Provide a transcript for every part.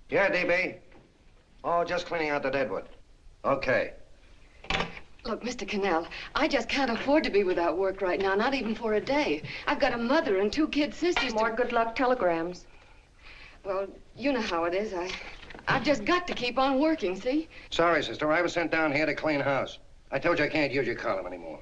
Yeah, DB. Oh, just cleaning out the deadwood. Okay. Look, Mr. Connell, I just can't afford to be without work right now, not even for a day. I've got a mother and 2 kid sisters. More good luck telegrams. Well, you know how it is. I've just got to keep on working, see? Sorry, sister. I was sent down here to clean house. I told you I can't use your column anymore.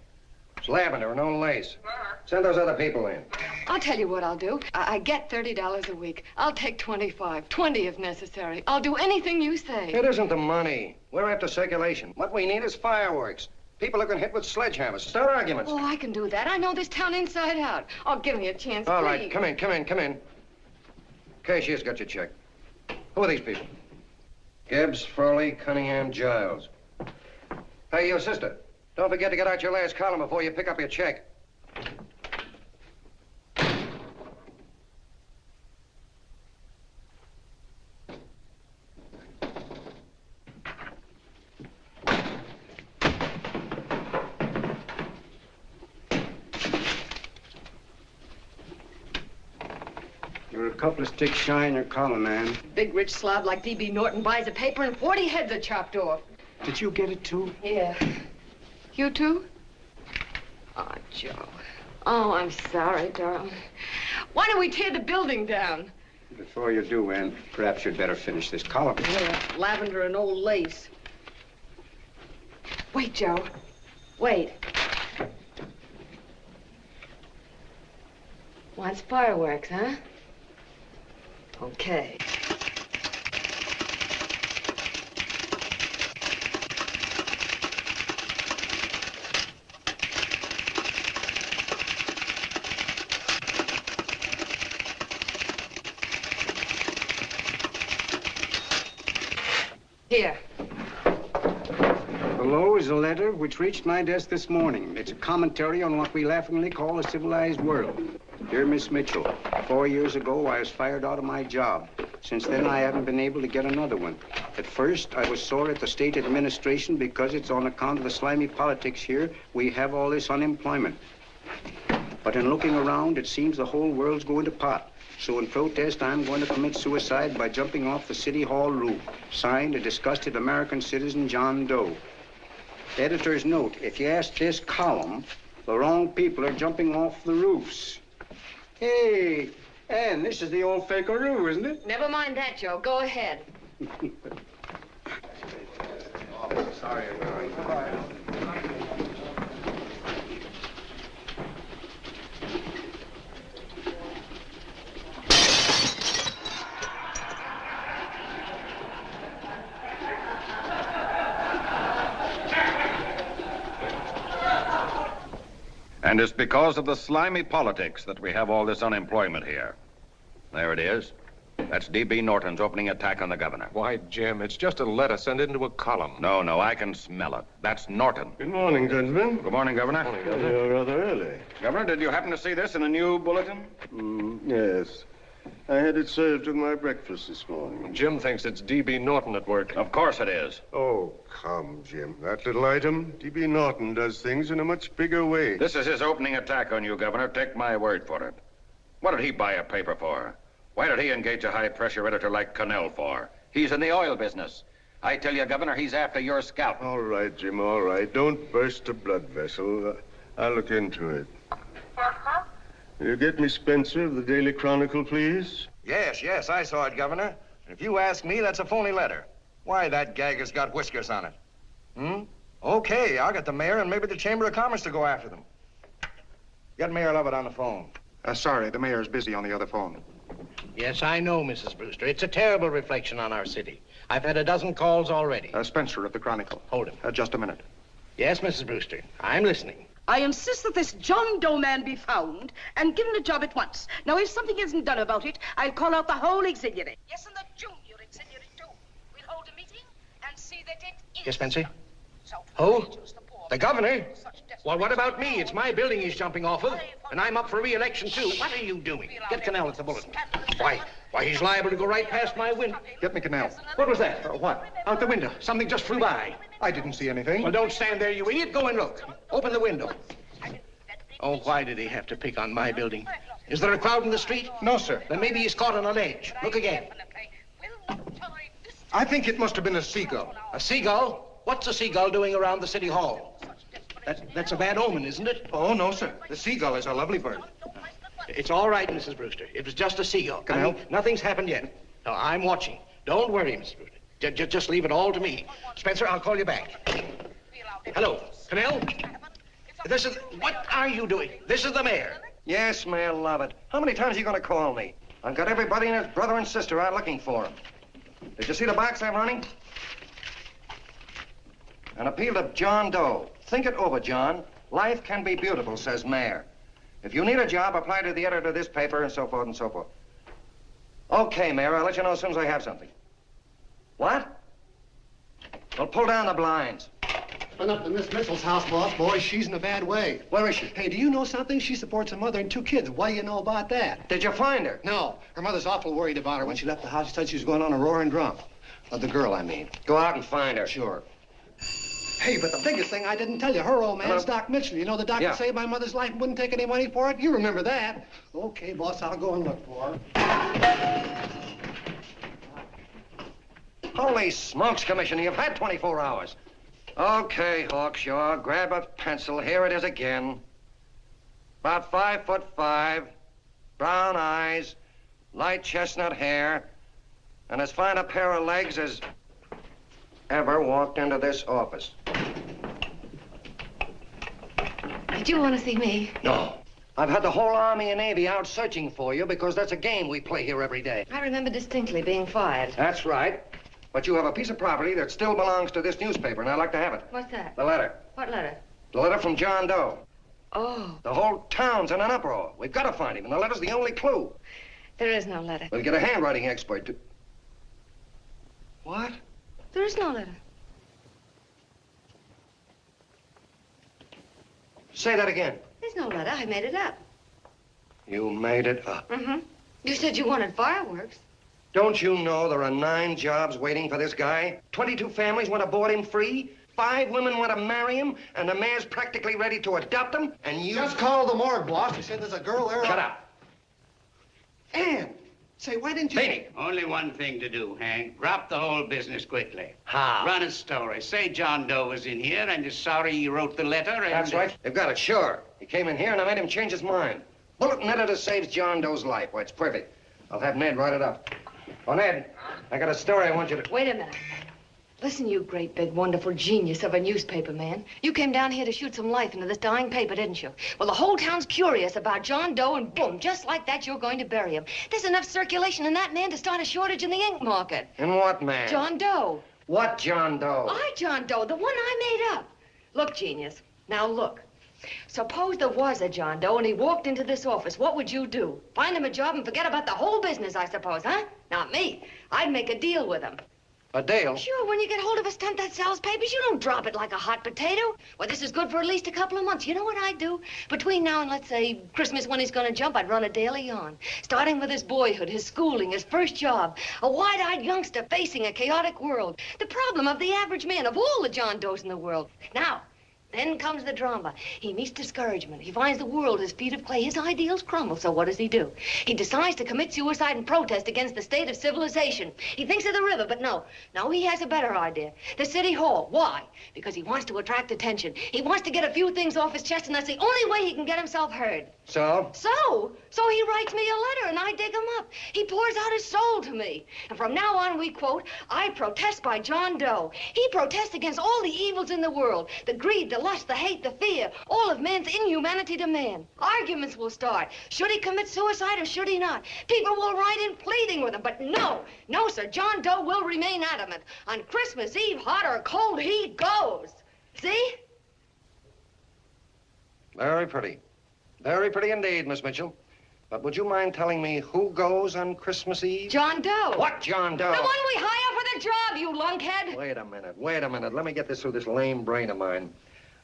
It's lavender and no lace. Send those other people in. I'll tell you what I'll do. I get $30 a week. I'll take 25, 20 if necessary. I'll do anything you say. It isn't the money. We're after circulation. What we need is fireworks. People who can hit with sledgehammers. Start arguments. Oh, I can do that. I know this town inside out. Oh, give me a chance, All please. right, come in. Cashier's got your check. Who are these people? Gibbs, Furley, Cunningham, Giles. Hey, you sister. Don't forget to get out your last column before you pick up your check. You're a couple of sticks shy in your column, man. Big rich slob like D.B. Norton buys a paper and 40 heads are chopped off. Did you get it, too? Yeah. You too? Oh, Joe. Oh, I'm sorry, darling. Why don't we tear the building down? Before you do, Ann, perhaps you'd better finish this column. Yeah, lavender and old lace. Wait, Joe. Wait. Wants fireworks, huh? Okay. Here. Below is a letter which reached my desk this morning. It's a commentary on what we laughingly call a civilized world. Dear Miss Mitchell, 4 years ago, I was fired out of my job. Since then, I haven't been able to get another one. At first, I was sore at the state administration because it's on account of the slimy politics here we have all this unemployment. But in looking around, it seems the whole world's going to pot. So in protest, I'm going to commit suicide by jumping off the City Hall roof. Signed, a disgusted American citizen, John Doe. Editor's note, if you ask this column, the wrong people are jumping off the roofs. Hey, Ann, this is the old fakeroo, isn't it? Never mind that, Joe. Go ahead. Sorry. And it's because of the slimy politics that we have all this unemployment here. There it is. That's D.B. Norton's opening attack on the governor. Why, Jim, it's just a letter sent into a column. No, I can smell it. That's Norton. Good morning, gentlemen. Good morning, Governor. Good morning, Governor. You're rather early. Governor, did you happen to see this in a new bulletin? Yes. I had it served with my breakfast this morning. Jim thinks it's D.B. Norton at work. Of course it is. Oh, come, Jim. That little item, D.B. Norton does things in a much bigger way. This is his opening attack on you, Governor. Take my word for it. What did he buy a paper for? Why did he engage a high-pressure editor like Connell for? He's in the oil business. I tell you, Governor, he's after your scalp. All right, Jim, all right. Don't burst a blood vessel. I'll look into it. Will you get me Spencer of the Daily Chronicle, please? Yes, I saw it, Governor. And if you ask me, that's a phony letter. Why, that gagger's got whiskers on it. Okay, I'll get the mayor and maybe the Chamber of Commerce to go after them. Get Mayor Lovett on the phone. Sorry, the mayor's busy on the other phone. Yes, I know, Mrs. Brewster. It's a terrible reflection on our city. I've had a dozen calls already. Spencer of the Chronicle. Hold him. Just a minute. Yes, Mrs. Brewster. I'm listening. I insist that this John Doe man be found and given a job at once. Now, if something isn't done about it, I'll call out the whole auxiliary. Yes, and the junior auxiliary, too. We'll hold a meeting and see that it is. Yes, Spencer? Who? The governor? Well, what about me? It's my building he's jumping off of, and I'm up for re-election, too. What are you doing? Get Connell at the bulletin. Why, he's liable to go right past my window. Get me Connell. What was that? What? Out the window. Something just flew by. I didn't see anything. Well, don't stand there, you idiot. Go and look. Open the window. Oh, why did he have to pick on my building? Is there a crowd in the street? No, sir. Then maybe he's caught on a ledge. Look again. I think it must have been a seagull. A seagull? What's a seagull doing around the city hall? That's a bad omen, isn't it? Oh, no, sir. The seagull is a lovely bird. It's all right, Mrs. Brewster. It was just a seagull. Connell? Nothing's happened yet. No, I'm watching. Don't worry, Mrs. Brewster. Just leave it all to me. Spencer, I'll call you back. Hello, Connell? What are you doing? This is the mayor. Yes, Mayor Lovett. How many times are you going to call me? I've got everybody and his brother and sister out looking for him. Did you see the box I'm running? An appeal to John Doe. Think it over, John. Life can be beautiful, says Mayor. If you need a job, apply to the editor of this paper and so forth and so forth. Okay, Mayor, I'll let you know as soon as I have something. What? Well, pull down the blinds. Went up to Miss Mitchell's house, boss. Boy, she's in a bad way. Where is she? Hey, do you know something? She supports a mother and 2 kids. What do you know about that? Did you find her? No. Her mother's awful worried about her. When she left the house, she said she was going on a roaring drunk. The girl, I mean. Go out and find her. Sure. Hey, but the biggest thing I didn't tell you, her old man's Doc Mitchell. You know the doctor saved my mother's life and wouldn't take any money for it? You remember that. Okay, boss, I'll go and look for her. Holy smokes, Commissioner, you've had 24 hours. Okay, Hawkshaw, grab a pencil. Here it is again. About 5'5", brown eyes, light chestnut hair, and as fine a pair of legs as ever walked into this office. Did you want to see me? No. I've had the whole Army and Navy out searching for you because that's a game we play here every day. I remember distinctly being fired. That's right. But you have a piece of property that still belongs to this newspaper, and I'd like to have it. What's that? The letter. What letter? The letter from John Doe. Oh. The whole town's in an uproar. We've got to find him, and the letter's the only clue. There is no letter. We'll get a handwriting expert to... What? There is no letter. Say that again. There's no letter. I made it up. You made it up. Mm-hmm. You said you wanted fireworks. Don't you know there are 9 jobs waiting for this guy? 22 families want to board him free. 5 women want to marry him, and the mayor's practically ready to adopt him, and you... Just call the morgue, boss. He said there's a girl there. Shut up. Ann, say, why didn't you... Beanie. Only one thing to do, Hank. Drop the whole business quickly. How? Run a story. Say John Doe was in here and is sorry he wrote the letter and... That's right. They've got it, sure. He came in here, and I made him change his mind. Bulletin editor saves John Doe's life. Why, it's perfect. I'll have Ned write it up. Oh, Ned, I got a story I want you to... Wait a minute. Listen, you great, big, wonderful genius of a newspaper man. You came down here to shoot some life into this dying paper, didn't you? Well, the whole town's curious about John Doe, and boom, just like that, you're going to bury him. There's enough circulation in that man to start a shortage in the ink market. In what man? John Doe. What John Doe? John Doe, the one I made up. Look, genius, now look. Suppose there was a John Doe and he walked into this office. What would you do? Find him a job and forget about the whole business, I suppose, huh? Not me. I'd make a deal with him. A deal? Sure, when you get hold of a stunt that sells papers, you don't drop it like a hot potato. Well, this is good for at least a couple of months. You know what I'd do? Between now and, let's say, Christmas when he's going to jump, I'd run a daily on. Starting with his boyhood, his schooling, his first job. A wide-eyed youngster facing a chaotic world. The problem of the average man, of all the John Does in the world. Now, then comes the drama. He meets discouragement. He finds the world his feet of clay. His ideals crumble, so what does he do? He decides to commit suicide and protest against the state of civilization. He thinks of the river, but no, he has a better idea. The city hall. Why? Because he wants to attract attention. He wants to get a few things off his chest, and that's the only way he can get himself heard. So? So he writes me a letter, and I dig him up. He pours out his soul to me. And from now on, we quote, I protest by John Doe. He protests against all the evils in the world. The greed, the lust, the hate, the fear. All of man's inhumanity to man. Arguments will start. Should he commit suicide or should he not? People will write in pleading with him. But no, sir. John Doe will remain adamant. On Christmas Eve, hot or cold, he goes. See? Very pretty. Very pretty indeed, Miss Mitchell. But would you mind telling me who goes on Christmas Eve? John Doe. What John Doe? The one we hire for the job, you lunkhead. Wait a minute. Let me get this through this lame brain of mine.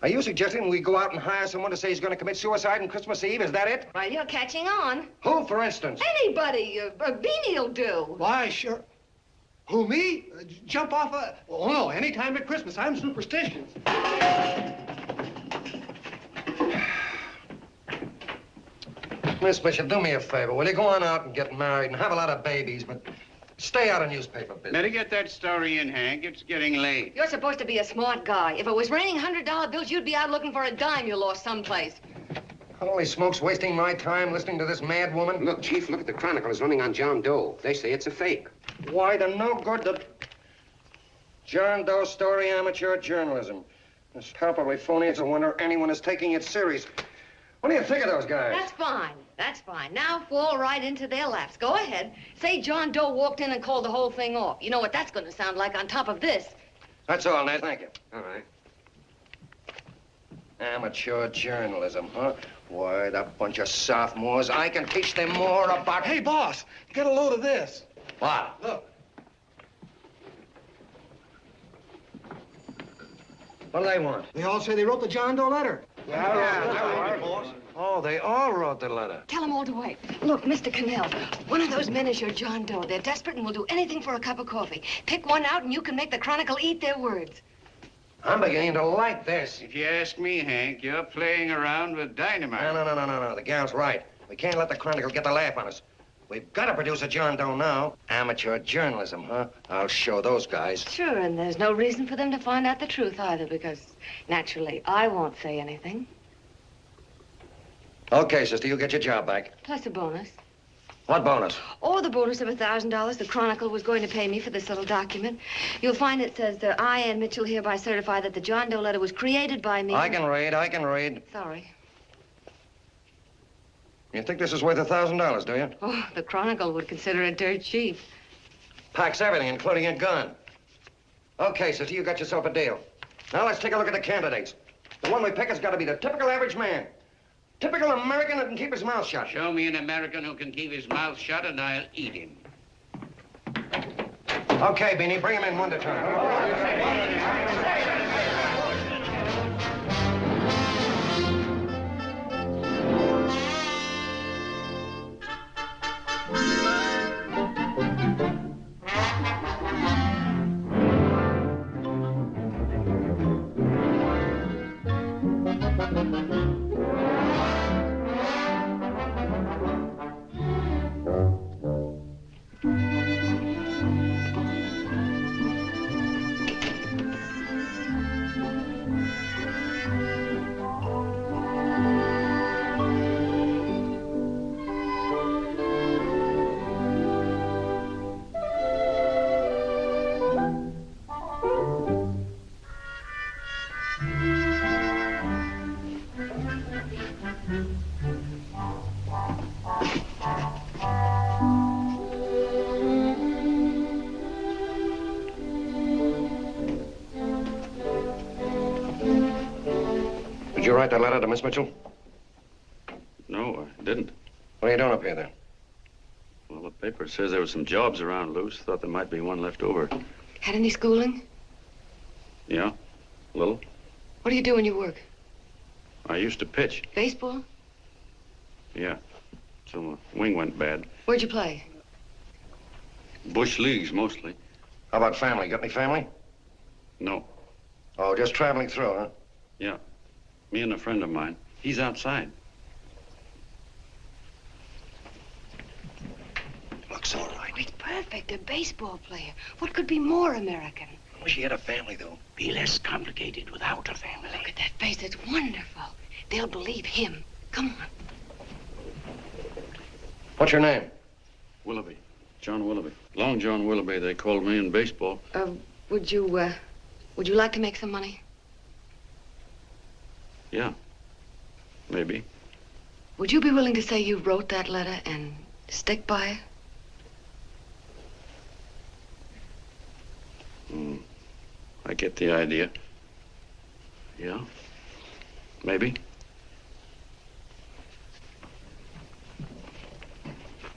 Are you suggesting we go out and hire someone to say he's going to commit suicide on Christmas Eve? Is that it? Well, you're catching on. Who, for instance? Anybody. Beanie'll do. Why, sure. Who, me? Jump off a... Oh, no, any time at Christmas. I'm superstitious. Miss Bishop, do me a favor. Will you go on out and get married and have a lot of babies, but Stay out of newspaper business. Better get that story in, Hank. It's getting late. You're supposed to be a smart guy. If it was raining $100 bills, you'd be out looking for a dime you lost someplace. Holy smokes, wasting my time listening to this mad woman. Look, Chief, look at the Chronicle. It's running on John Doe. They say it's a fake. Why the no good the John Doe story, amateur journalism. It's palpably phony. It's a wonder anyone is taking it serious. What do you think of those guys? That's fine. That's fine. Now fall right into their laps. Go ahead. Say John Doe walked in and called the whole thing off. You know what that's going to sound like on top of this. That's all, Ned. Thank you. All right. Amateur journalism, huh? Why, that bunch of sophomores, I can teach them more about... Hey, boss, get a load of this. What? Look. What do they want? They all say they wrote the John Doe letter. Oh, they all wrote the letter. Tell them all to wait. Look, Mr. Connell, one of those men is your John Doe. They're desperate and will do anything for a cup of coffee. Pick one out and you can make the Chronicle eat their words. I'm beginning to like this. If you ask me, Hank, you're playing around with dynamite. No. The gal's right. We can't let the Chronicle get the laugh on us. We've got to produce a John Doe now. Amateur journalism, huh? I'll show those guys. Sure, and there's no reason for them to find out the truth either, because naturally, I won't say anything. Okay, sister, you get your job back. Plus a bonus. What bonus? Oh, the bonus of $1,000 the Chronicle was going to pay me for this little document. You'll find it says that I, Ann Mitchell, hereby certify that the John Doe letter was created by me. I can read. Sorry. You think this is worth $1,000, do you? Oh, the Chronicle would consider it dirt cheap. Packs everything, including a gun. Okay, sister, you got yourself a deal. Now let's take a look at the candidates. The one we pick has got to be the typical average man. Typical American that can keep his mouth shut. Show me an American who can keep his mouth shut and I'll eat him. Okay, Beanie, bring him in one at a time. Did you write that letter to Miss Mitchell? No, I didn't. What are you doing up here, then? Well, the paper says there were some jobs around loose. Thought there might be one left over. Had any schooling? Yeah, a little. What do you do when you work? I used to pitch. Baseball? Yeah. So my wing went bad. Where'd you play? Bush leagues, mostly. How about family? Got any family? No. Oh, just traveling through, huh? Yeah. Me and a friend of mine. He's outside. Looks all right. It's perfect. A baseball player. What could be more American? Wish he had a family, though. Be less complicated without a family. Look at that face. It's wonderful. They'll believe him. Come on. What's your name? Willoughby. John Willoughby. Long John Willoughby, they called me in baseball. Would you like to make some money? Yeah. Maybe. Would you be willing to say you wrote that letter and stick by it? I get the idea. Yeah. Maybe.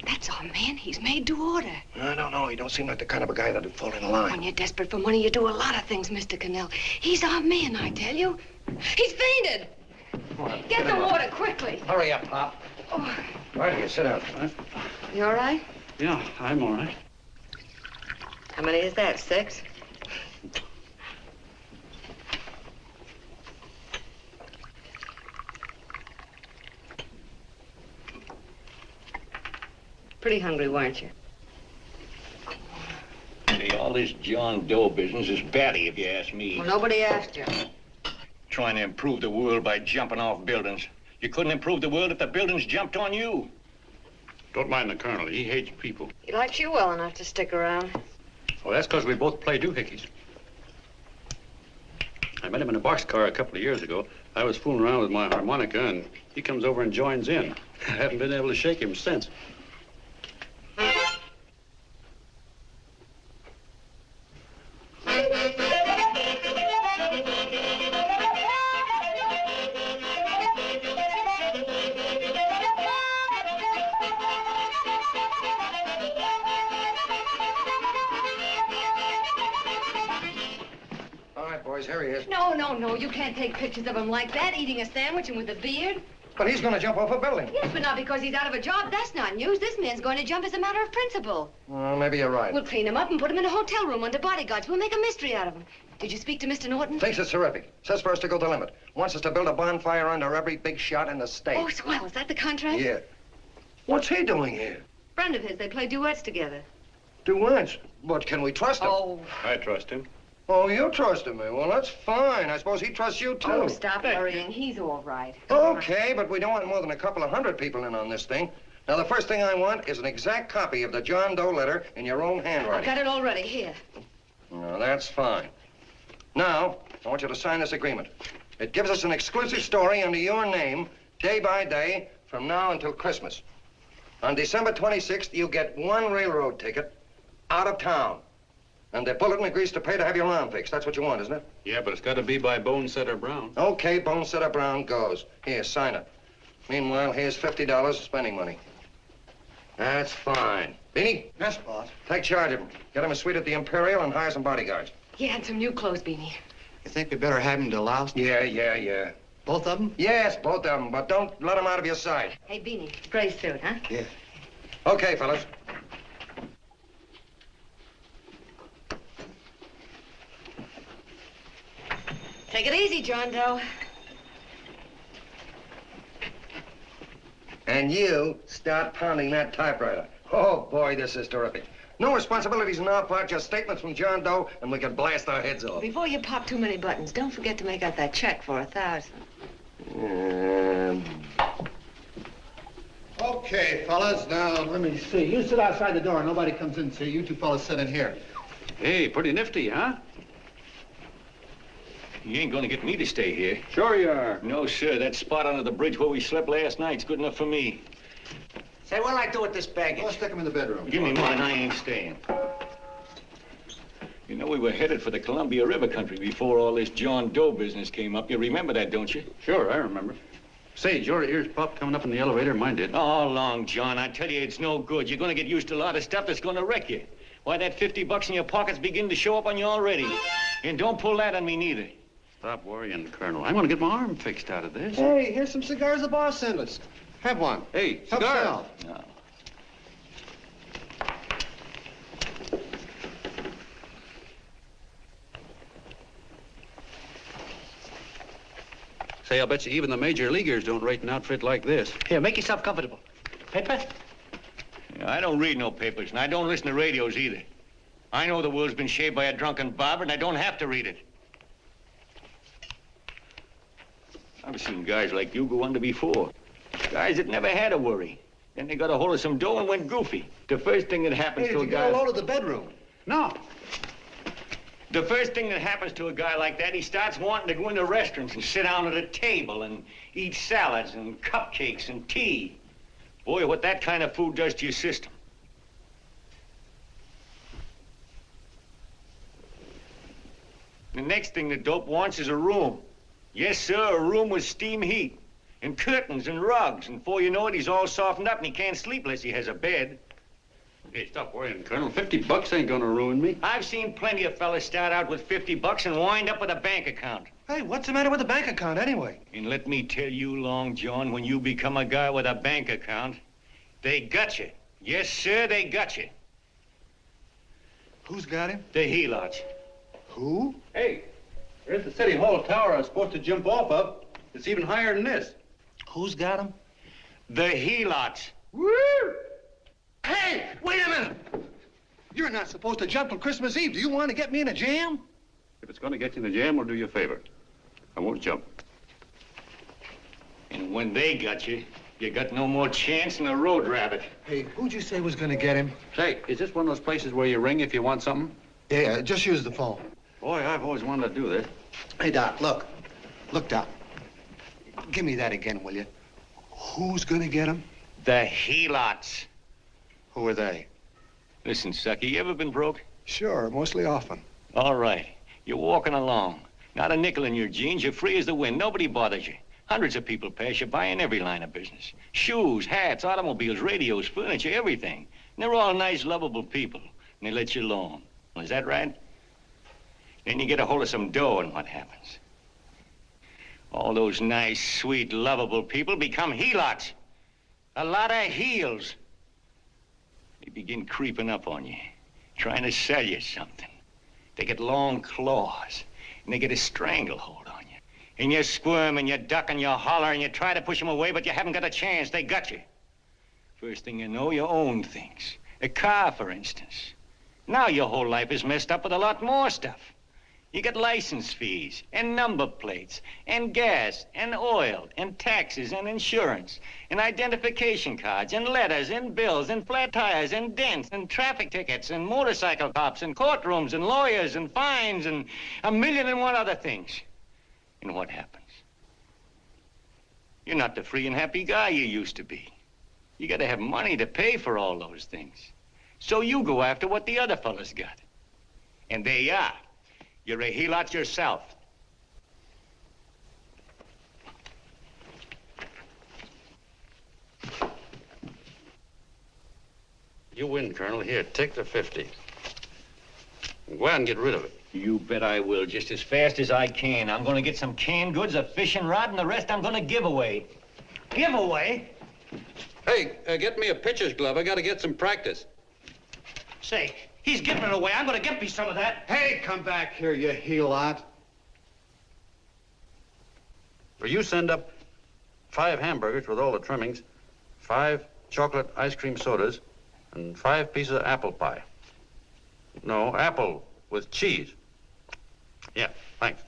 That's our man. He's made to order. I don't know. He don't seem like the kind of a guy that'd fall in line. When you're desperate for money, you do a lot of things, Mr. Connell. He's our man, I tell you. He's fainted. Come on, Get the water quickly. Hurry up, Pop. Oh. Right here, sit down. You all right? Yeah, I'm all right. How many is that, 6? Pretty hungry, weren't you? all this John Doe business is batty, if you ask me. Well, nobody asked you. Trying to improve the world by jumping off buildings. You couldn't improve the world if the buildings jumped on you. Don't mind the colonel. He hates people. He likes you well enough to stick around. Well, that's because we both play doohickeys. I met him in a boxcar a couple of years ago. I was fooling around with my harmonica, and he comes over and joins in. I haven't been able to shake him since. Here he is. No, you can't take pictures of him like that, eating a sandwich and with a beard. But he's going to jump off a building. Yes, but not because he's out of a job. That's not news. This man's going to jump as a matter of principle. Well, maybe you're right. We'll clean him up and put him in a hotel room under bodyguards. We'll make a mystery out of him. Did you speak to Mr. Norton? Thinks it's terrific. Says for us to go the limit. Wants us to build a bonfire under every big shot in the state. Oh, swell. Is that the contract? Yeah. What's he doing here? Friend of his. They play duets together. Duets? But can we trust him? Oh. I trust him. Oh, you trusted me. Well, that's fine. I suppose he trusts you, too. Oh, stop worrying. He's all right. Okay, but we don't want more than a couple of hundred people in on this thing. Now, the first thing I want is an exact copy of the John Doe letter in your own handwriting. I've got it already. Here. No, that's fine. Now, I want you to sign this agreement. It gives us an exclusive story under your name, day by day, from now until Christmas. On December 26th, you get one railroad ticket out of town. And the bulletin agrees to pay to have your arm fixed. That's what you want, isn't it? Yeah, but it's got to be by Bonesetter Brown. Okay, Bonesetter Brown goes. Here, sign it. Meanwhile, here's $50 spending money. That's fine. Beanie? Yes, boss. Take charge of him. Get him a suite at the Imperial and hire some bodyguards. Yeah, and some new clothes, Beanie. You think we better have him to louse? Yeah. Both of them? Yes, both of them, but don't let them out of your sight. Hey, Beanie, gray suit, huh? Yeah. Okay, fellas. Take it easy, John Doe. And you start pounding that typewriter. Oh, boy, this is terrific. No responsibilities on our part, just statements from John Doe, and we can blast our heads off. Before you pop too many buttons, don't forget to make out that check for 1,000. Okay, fellas, now, let me see. You sit outside the door. Nobody comes in, see? You two fellas sit in here. Hey, pretty nifty, huh? You ain't gonna get me to stay here. Sure you are. No, sir. That spot under the bridge where we slept last night's good enough for me. Say, what'll I do with this baggage? Go stick him in the bedroom. Give me mine. I ain't staying. You know, we were headed for the Columbia River country before all this John Doe business came up. You remember that, don't you? Sure, I remember. Say, did your ears pop coming up in the elevator? Mine did. All along, John. I tell you, it's no good. You're gonna get used to a lot of stuff that's gonna wreck you. Why, that $50 in your pocket's beginning to show up on you already. And don't pull that on me, neither. Stop worrying, Colonel. I want to get my arm fixed out of this. Hey, here's some cigars the boss sent us. Have one. Hey, Help cigars. yourself. No. Say, I'll bet you even the major leaguers don't rate an outfit like this. Here, make yourself comfortable. Paper? Yeah, I don't read no papers, and I don't listen to radios either. I know the world's been shaped by a drunken barber, and I don't have to read it. I've seen guys like you go under before. Guys that never had a worry. Then they got a hold of some dough and went goofy. The first thing that happens to a guy... Get a load of the bedroom. No. The first thing that happens to a guy like that, he starts wanting to go into restaurants and sit down at a table and eat salads and cupcakes and tea. Boy, what that kind of food does to your system. The next thing the dope wants is a room. Yes, sir, a room with steam heat and curtains and rugs. And before you know it, he's all softened up and he can't sleep unless he has a bed. Hey, stop worrying, Colonel. $50 ain't gonna ruin me. I've seen plenty of fellas start out with $50 and wind up with a bank account. Hey, what's the matter with the bank account anyway? And let me tell you, Long John, when you become a guy with a bank account, they got you. Yes, sir, they got you. Who's got him? The helots. Who? Hey, there's the City Hall tower I was supposed to jump off of. It's even higher than this. Who's got him? The helots. Woo! Hey, wait a minute! You're not supposed to jump till Christmas Eve. Do you want to get me in a jam? If it's going to get you in the jam, we'll do you a favor. I won't jump. And when they got you, you got no more chance than a road rabbit. Hey, who'd you say was going to get him? Say, is this one of those places where you ring if you want something? Yeah, just use the phone. Boy, I've always wanted to do this. Hey, Doc, look. Look, Doc. Give me that again, will you? Who's going to get him? The helots. Who are they? Listen, Sucky, you ever been broke? Sure, mostly often. All right. You're walking along. Not a nickel in your jeans. You're free as the wind. Nobody bothers you. Hundreds of people pass you by in every line of business. Shoes, hats, automobiles, radios, furniture, everything. And they're all nice, lovable people. And they let you alone. Is that right? Then you get a hold of some dough, and what happens? All those nice, sweet, lovable people become helots. A lot of heels. They begin creeping up on you, trying to sell you something. They get long claws, and they get a stranglehold on you. And you squirm, and you duck, and you holler, and you try to push them away, but you haven't got a chance. They got you. First thing you know, you own things. A car, for instance. Now your whole life is messed up with a lot more stuff. You get license fees, and number plates, and gas, and oil, and taxes, and insurance, and identification cards, and letters, and bills, and flat tires, and dents, and traffic tickets, and motorcycle cops, and courtrooms, and lawyers, and fines, and 1,000,001 other things. And what happens? You're not the free and happy guy you used to be. You gotta have money to pay for all those things. So you go after what the other fellas got. And there you are. You're a helot yourself. You win, Colonel. Here, take the 50. Go out and get rid of it. You bet I will, just as fast as I can. I'm gonna get some canned goods, a fishing rod, and the rest I'm gonna give away. Give away? Hey, get me a pitcher's glove. I gotta get some practice. Say, he's giving it away. I'm gonna get me some of that. Hey, come back here, you helot. Well, you send up 5 hamburgers with all the trimmings, 5 chocolate ice cream sodas, and 5 pieces of apple pie. No, apple with cheese. Yeah, thanks.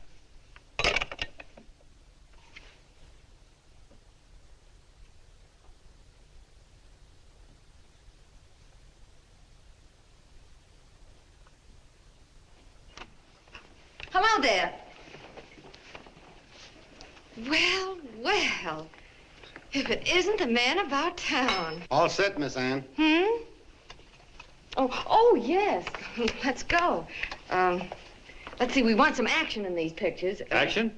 Hello there. Well, well. If it isn't the man about town. All set, Miss Ann. Oh, yes. Let's go. Let's see, we want some action in these pictures. Action?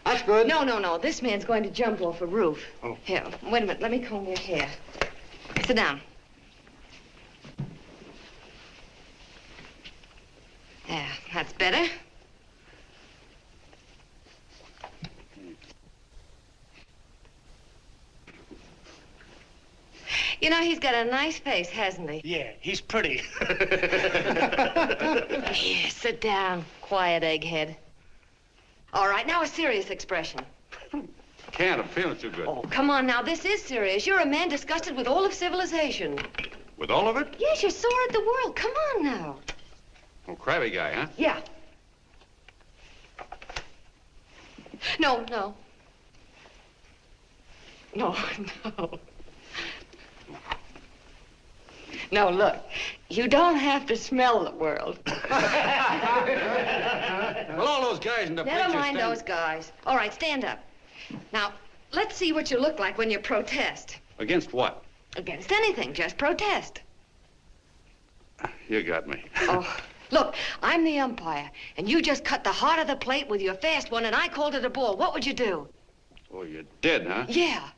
That's good. No. This man's going to jump off a roof. Oh. Here, wait a minute. Let me comb your hair. Sit down. There, that's better. You know, he's got a nice face, hasn't he? Yeah, he's pretty. Here, sit down. Quiet, egghead. All right, now a serious expression. Can't. I'm feeling too good. Oh, come on now. This is serious. You're a man disgusted with all of civilization. With all of it? Yes, you're sore at the world. Come on now. Oh, crabby guy, huh? Yeah. No. No, look. You don't have to smell the world. Well, all those guys in the picture Never mind those guys. All right, stand up. Now, let's see what you look like when you protest. Against what? Against anything, just protest. You got me. Oh, look, I'm the umpire, and you just cut the heart of the plate with your fast one, and I called it a ball. What would you do? Oh, you did, huh? Yeah.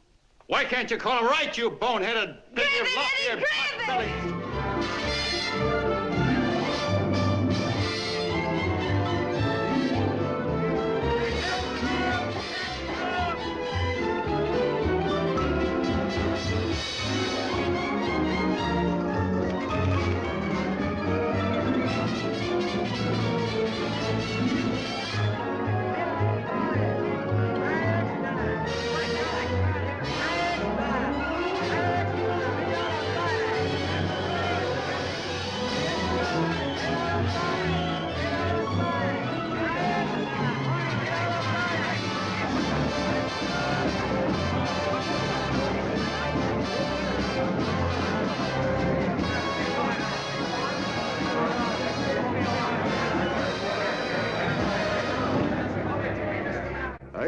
Why can't you call him right, you boneheaded... Grab it, Eddie, grab it!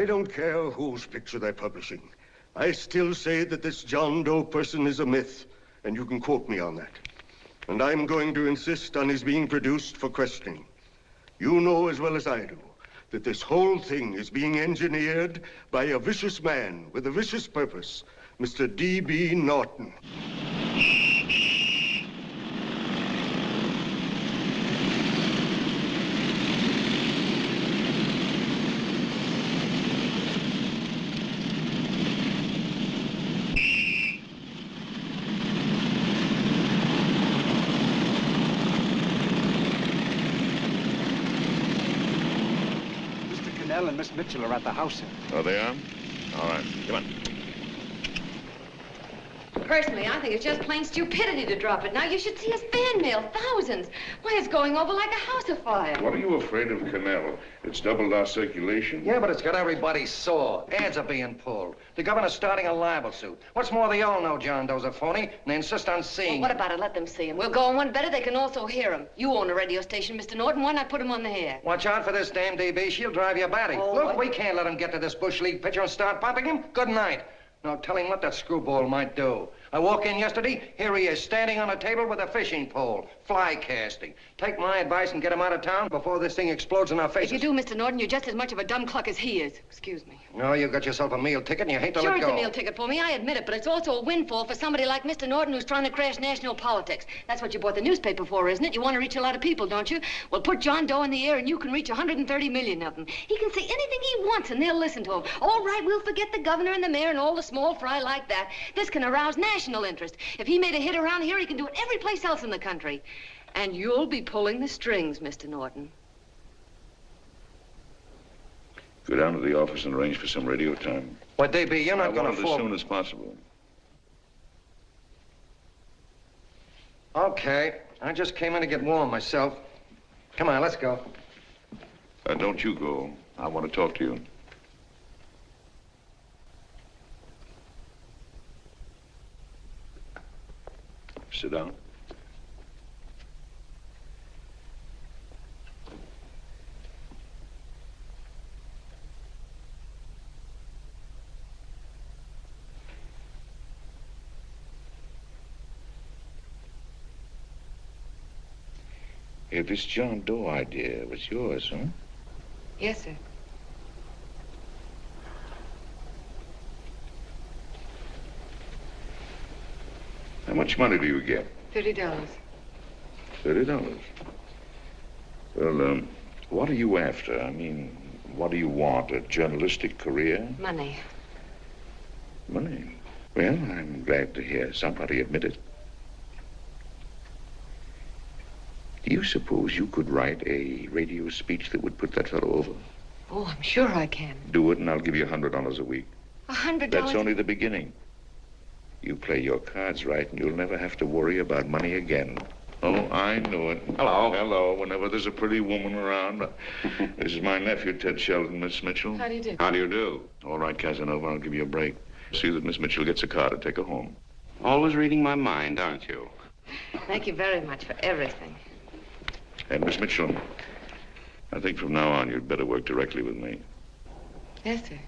I don't care whose picture they're publishing. I still say that this John Doe person is a myth, and you can quote me on that. And I'm going to insist on his being produced for questioning. You know as well as I do that this whole thing is being engineered by a vicious man with a vicious purpose, Mr. D.B. Norton. Mandell and Miss Mitchell are at the house, sir. Oh, they are? All right. Come on. Personally, I think it's just plain stupidity to drop it. Now, you should see his fan mail. Thousands. Why, it's going over like a house afire. What are you afraid of, Connell? It's doubled our circulation. Yeah, but it's got everybody sore. Ads are being pulled. The governor's starting a libel suit. What's more, they all know John Doe's a phony, and they insist on seeing Well, what about it? Let them see him. We'll go on one better. They can also hear him. You own a radio station, Mr. Norton. Why not put him on the air? Watch out for this damn DB. She'll drive you batty. Oh, Look, what? we can't let him get to this Bush League pitcher and start popping him. Good night. Now, tell him what that screwball might do. I walk in yesterday, here he is, standing on a table with a fishing pole, fly casting. Take my advice and get him out of town before this thing explodes in our faces. If you do, Mr. Norton, you're just as much of a dumb cluck as he is. Excuse me. No, you got yourself a meal ticket and you hate to Sure, let it's go. a meal ticket for me, I admit it, but it's also a windfall for somebody like Mr. Norton who's trying to crash national politics. That's what you bought the newspaper for, isn't it? You want to reach a lot of people, don't you? Well, put John Doe in the air and you can reach 130 million of them. He can say anything he wants and they'll listen to him. All right, we'll forget the governor and the mayor and all the small fry like that. This can arouse national interest. If he made a hit around here, he can do it every place else in the country. And you'll be pulling the strings, Mr. Norton. Go down to the office and arrange for some radio time. Well, DB, you're not going to as fall. soon as possible. Okay. I just came in to get warm myself. Come on, let's go. Don't you go. I want to talk to you. Sit down. Hey, this John Doe idea was yours, huh? Yes, sir. How much money do you get? $30. $30. Well, what are you after? I mean, what do you want? A journalistic career? Money. Money? Well, I'm glad to hear somebody admit it. Do you suppose you could write a radio speech that would put that fellow over? Oh, I'm sure I can. Do it, and I'll give you $100 a week. $100? That's only the beginning. You play your cards right, and you'll never have to worry about money again. Oh, I know it. Hello. Hello. Whenever there's a pretty woman around. This is my nephew, Ted Sheldon, Miss Mitchell. How do you do? How do you do? All right, Casanova, I'll give you a break. See that Miss Mitchell gets a car to take her home. Always reading my mind, aren't you? Thank you very much for everything. And Miss Mitchell, I think from now on you'd better work directly with me. Yes, sir.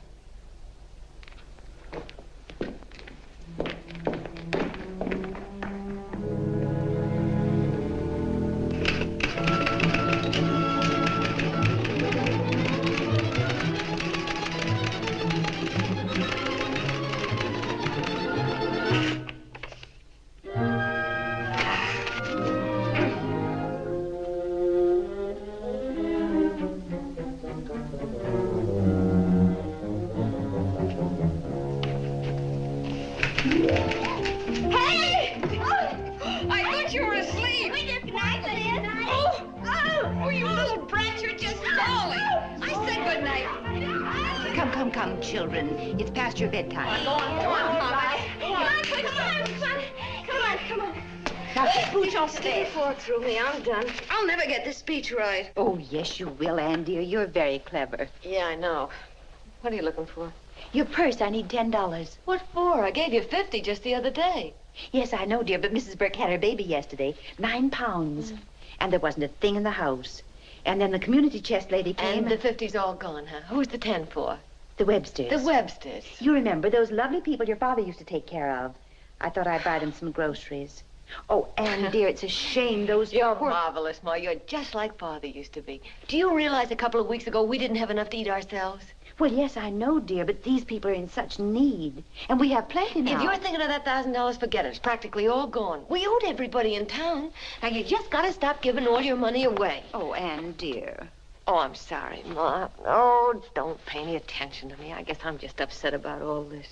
Come, children. It's past your bedtime. Go on, Mama. Come on. Now, scooch off Stick your fork through me. I'm done. I'll never get this speech right. Oh, yes, you will, Ann, dear. You're very clever. Yeah, I know. What are you looking for? Your purse, I need $10. What for? I gave you 50 just the other day. Yes, I know, dear, but Mrs. Burke had her baby yesterday. 9 pounds. And there wasn't a thing in the house. And then the community chest lady came. And the 50's all gone, huh? Who's the 10 for? The Websters. The Websters. You remember those lovely people your father used to take care of. I thought I'd buy them some groceries. Oh, Anne, dear, it's a shame those... You're marvelous, Ma. You're just like Father used to be. Do you realize a couple of weeks ago we didn't have enough to eat ourselves? Well, yes, I know, dear, but these people are in such need. And we have plenty now. If you're thinking of that $1,000, forget it. It's practically all gone. We owed everybody in town. Now, you just gotta stop giving all your money away. Oh, Anne, dear. Oh, I'm sorry, Ma. Oh, don't pay any attention to me. I guess I'm just upset about all this.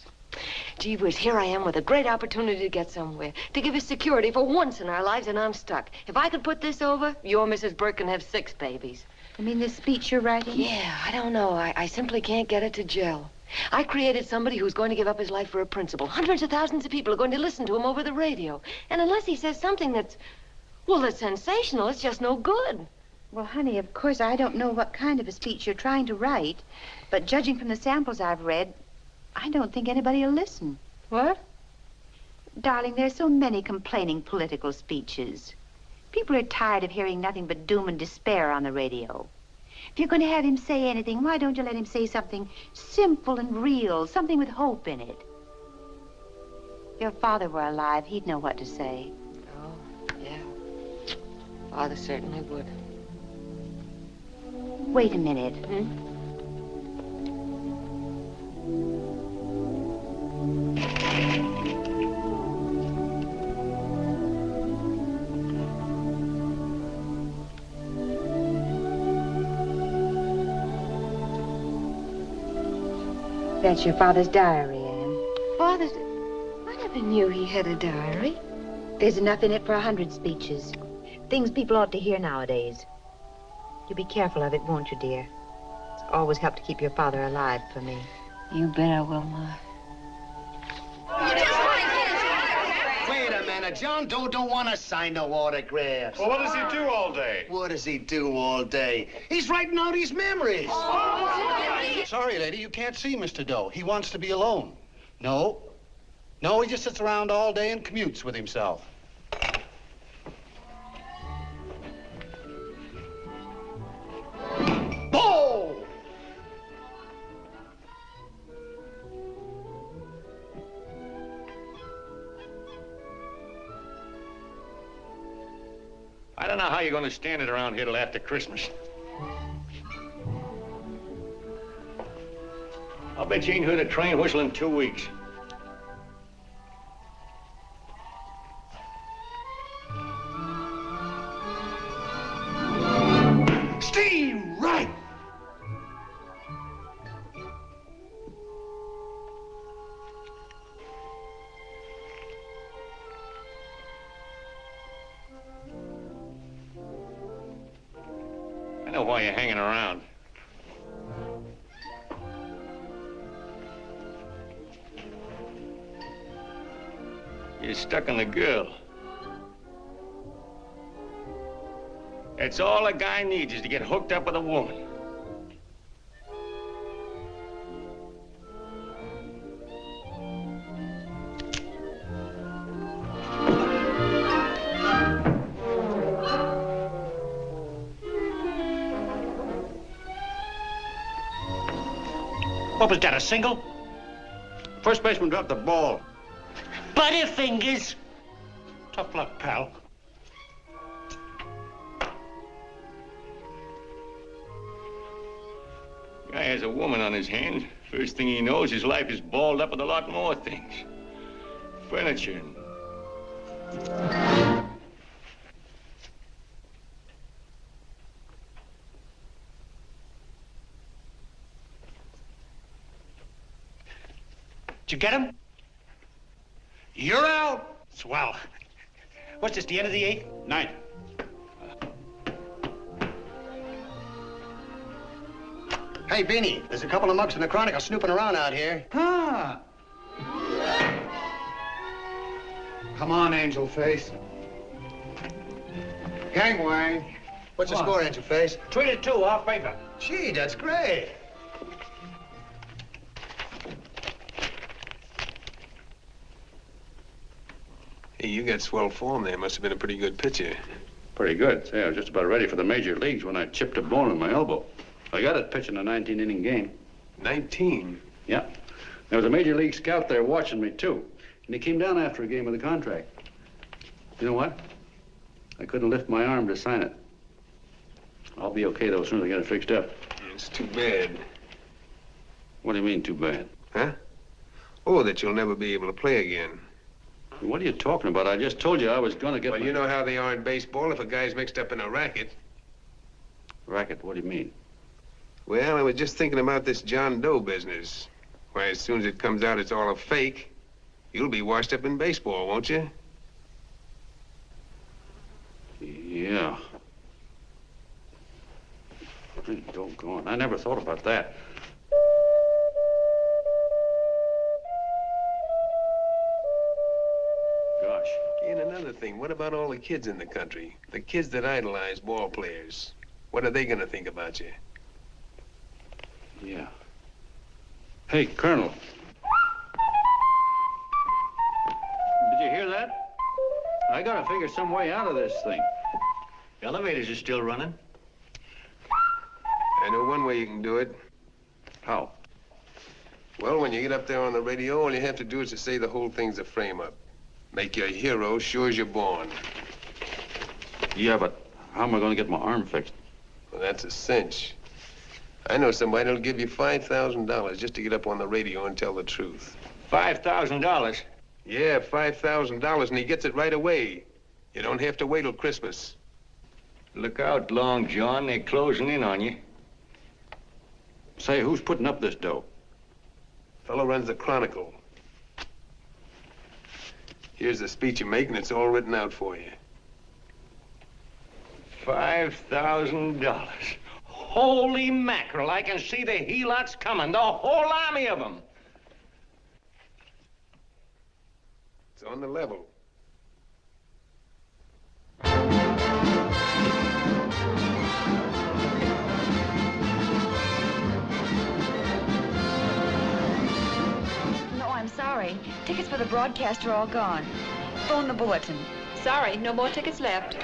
Gee whiz, here I am with a great opportunity to get somewhere, to give us security for once in our lives, and I'm stuck. If I could put this over, your Mrs. Burke can have 6 babies. You mean this speech you're writing? Yeah, I don't know. I simply can't get it to gel. I created somebody who's going to give up his life for a principle. Hundreds of thousands of people are going to listen to him over the radio. And unless he says something that's sensational, it's just no good. Well, honey, of course, I don't know what kind of a speech you're trying to write, but judging from the samples I've read, I don't think anybody will listen. What? Darling, there's so many complaining political speeches. People are tired of hearing nothing but doom and despair on the radio. If you're going to have him say anything, why don't you let him say something simple and real, something with hope in it? If your father were alive, he'd know what to say. Oh, yeah. Father certainly would. Wait a minute. That's your father's diary, Anne. Father's... I never knew he had a diary. There's enough in it for 100 speeches. Things people ought to hear nowadays. You'll be careful of it, won't you, dear? It's always helped to keep your father alive for me. You bet I will, Ma. Wait a minute. John Doe don't want to sign no autographs. Well, what does he do all day? What does he do all day? He's writing out his memories. Sorry, lady, you can't see Mr. Doe. He wants to be alone. No, he just sits around all day and commutes with himself. Boom! I don't know how you're going to stand it around here till after Christmas. I'll bet you ain't heard a train whistle in 2 weeks. Steve, right! I know why you're hanging around. You're stuck on the girl. That's all a guy needs, is to get hooked up with a woman. What was that, a single? First baseman dropped the ball. Butterfingers. Tough luck, pal. Guy has a woman on his hands. First thing he knows, his life is balled up with a lot more things. Furniture and... Did you get him? You're out. Swell. What's this, the end of the 8th? 9th. Hey, Beanie, there's a couple of mugs from the Chronicle snooping around out here. Huh. Come on, Angel Face. Gangway. What's the score, Angel Face? 3-2, our favor. Gee, that's great. Hey, you got swell form there. Must have been a pretty good pitcher. Pretty good. Say, I was just about ready for the major leagues when I chipped a bone in my elbow. I got it pitching a 19-inning game. 19? Yeah. There was a major league scout there watching me, too. And he came down after a game with a contract. You know what? I couldn't lift my arm to sign it. I'll be okay, though, as soon as I get it fixed up. It's too bad. What do you mean, too bad? Huh? Oh, that you'll never be able to play again. What are you talking about? I just told you I was going to get Well, you know how they are in baseball if a guy's mixed up in a racket. Racket? What do you mean? Well, I was just thinking about this John Doe business. Why, as soon as it comes out it's all a fake, you'll be washed up in baseball, won't you? Yeah. Hey, doggone. I never thought about that. Gosh. And another thing, what about all the kids in the country? The kids that idolize ball players. What are they gonna think about you? Yeah. Hey, Colonel. Did you hear that? I gotta figure some way out of this thing. The elevators are still running. I know one way you can do it. How? Well, when you get up there on the radio, all you have to do is to say the whole thing's a frame-up. Make you a hero sure as you're born. Yeah, but how am I gonna get my arm fixed? Well, that's a cinch. I know somebody that'll give you $5,000 just to get up on the radio and tell the truth. $5,000? Yeah, $5,000, and he gets it right away. You don't have to wait till Christmas. Look out, Long John. They're closing in on you. Say, who's putting up this dough? Fellow runs the Chronicle. Here's the speech you make, and it's all written out for you. $5,000. Holy mackerel, I can see the helots coming, the whole army of them. It's on the level. No, I'm sorry. Tickets for the broadcast are all gone. Phone the bulletin. Sorry, no more tickets left.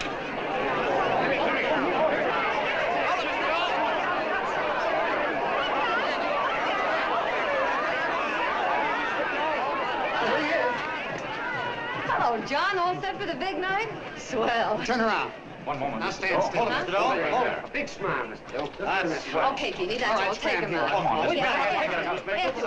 Hello, John. All set for the big night? Swell. Turn around. One moment. Now stand still. Hold it, Mr. Doe. Hold it. Big smile, Mr. Doe. That's right. Okay, Jeannie, that's All right, all. Take stand him here. out. Come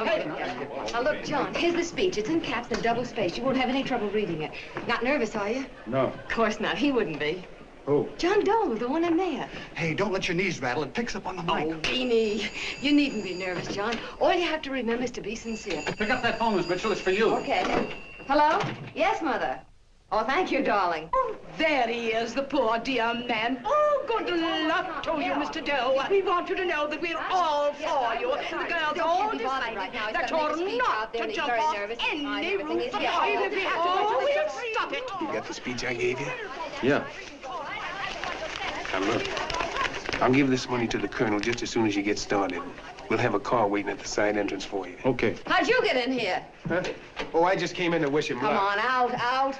on, Now, look, John, here's the speech. It's in caps and double-spaced. You won't have any trouble reading it. Not nervous, are you? No. Of course not. He wouldn't be. Who? John Doe, the one in there. Hey, don't let your knees rattle. It picks up on the mic. Oh, Beanie, you needn't be nervous, John. All you have to remember is to be sincere. Pick up that phone, Miss Mitchell. It's for you. Okay. Hello? Yes, Mother. Oh, thank you, darling. Oh, there he is, the poor dear man. Oh, good luck to you, Mr. Doe. We want you to know that we're all for you. The girls all decided that you're not to jump off any roof at all. Oh, we'll stop it. You got the speech I gave you? Yeah. Now, look. I'll give this money to the colonel just as soon as you get started. We'll have a car waiting at the side entrance for you. Okay. How'd you get in here? Huh? Oh, I just came in to wish him Come luck. on, out.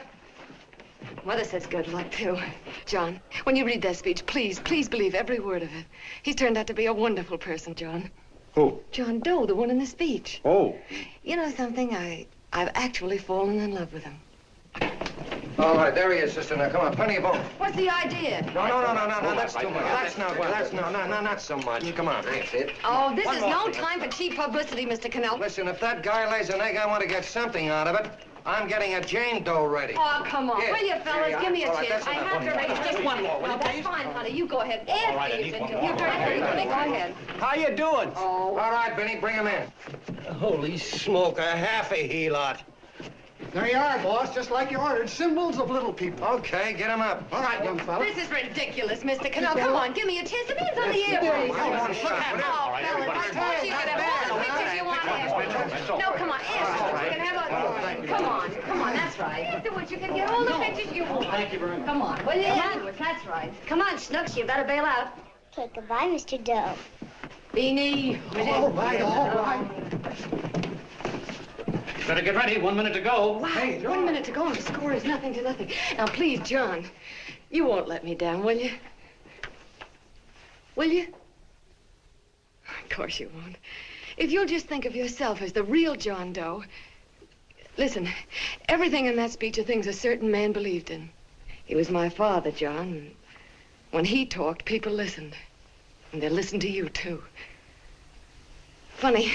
Mother says good luck, too. John, when you read that speech, please believe every word of it. He's turned out to be a wonderful person, John. Who? John Doe, the one in the speech. Oh. You know something? I've actually fallen in love with him. All right, there he is, sister. Now, come on, plenty of room. What's the idea? No, that's too much. That's not so much. Come on, that's it. Oh, this is no time for cheap publicity, Mr. Connell. Listen, if that guy lays an egg, I want to get something out of it. I'm getting a Jane Doe ready. Oh, come on. Here. Will you, fellas? Here you Give me a are. All right, chance. that's I enough. have to raise Just one more, will you, No, that's please? fine, honey. You go ahead. All right, I need one more. You're very good. Go ahead. How you doing? Oh. All right, Benny, bring him in. Holy smoke, a half a helot. There you are, boss, just like you ordered. Symbols of little people. Okay, get him up. All right, young fella. This is ridiculous, Mr. Connell. Come on, give me a chance. The man's on the air, please. One shot. Oh, fellas, I told you could have all the pictures you want. No, come on, ask. You can have a... Come on, that's right. Afterwards, you can get all the pictures you want. Thank you very much. Come on, will you? Afterwards, that's right. Come on, Snooks, you better bail out. Okay, goodbye, Mr. Doe. Beanie. All right. Better get ready. 1 minute to go. Wow, 1 minute to go and the score is nothing to nothing. Now, please, John, you won't let me down, will you? Will you? Of course you won't. If you'll just think of yourself as the real John Doe. Listen, everything in that speech are things a certain man believed in. He was my father, John. And when he talked, people listened. And they'll listen to you, too. Funny.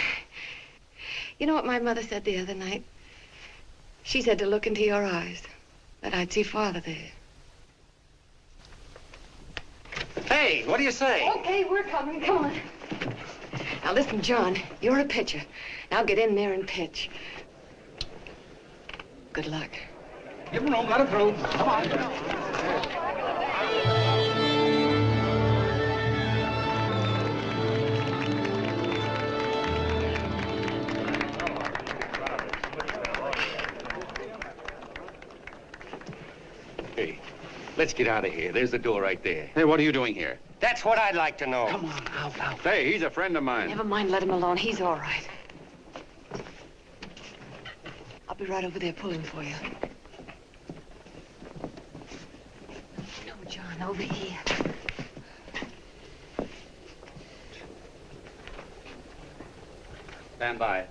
You know what my mother said the other night? She said to look into your eyes, that I'd see Father there. Hey, what do you say? Okay, we're coming. Come on. Now, listen, John, you're a pitcher. Now get in there and pitch. Good luck. Give him room, let him through. Come on. Hey, let's get out of here. There's the door right there. Hey, what are you doing here? That's what I'd like to know. Come on, out. Hey, he's a friend of mine. Never mind, let him alone. He's all right. I'll be right over there pulling for you. No, John, over here. Stand by.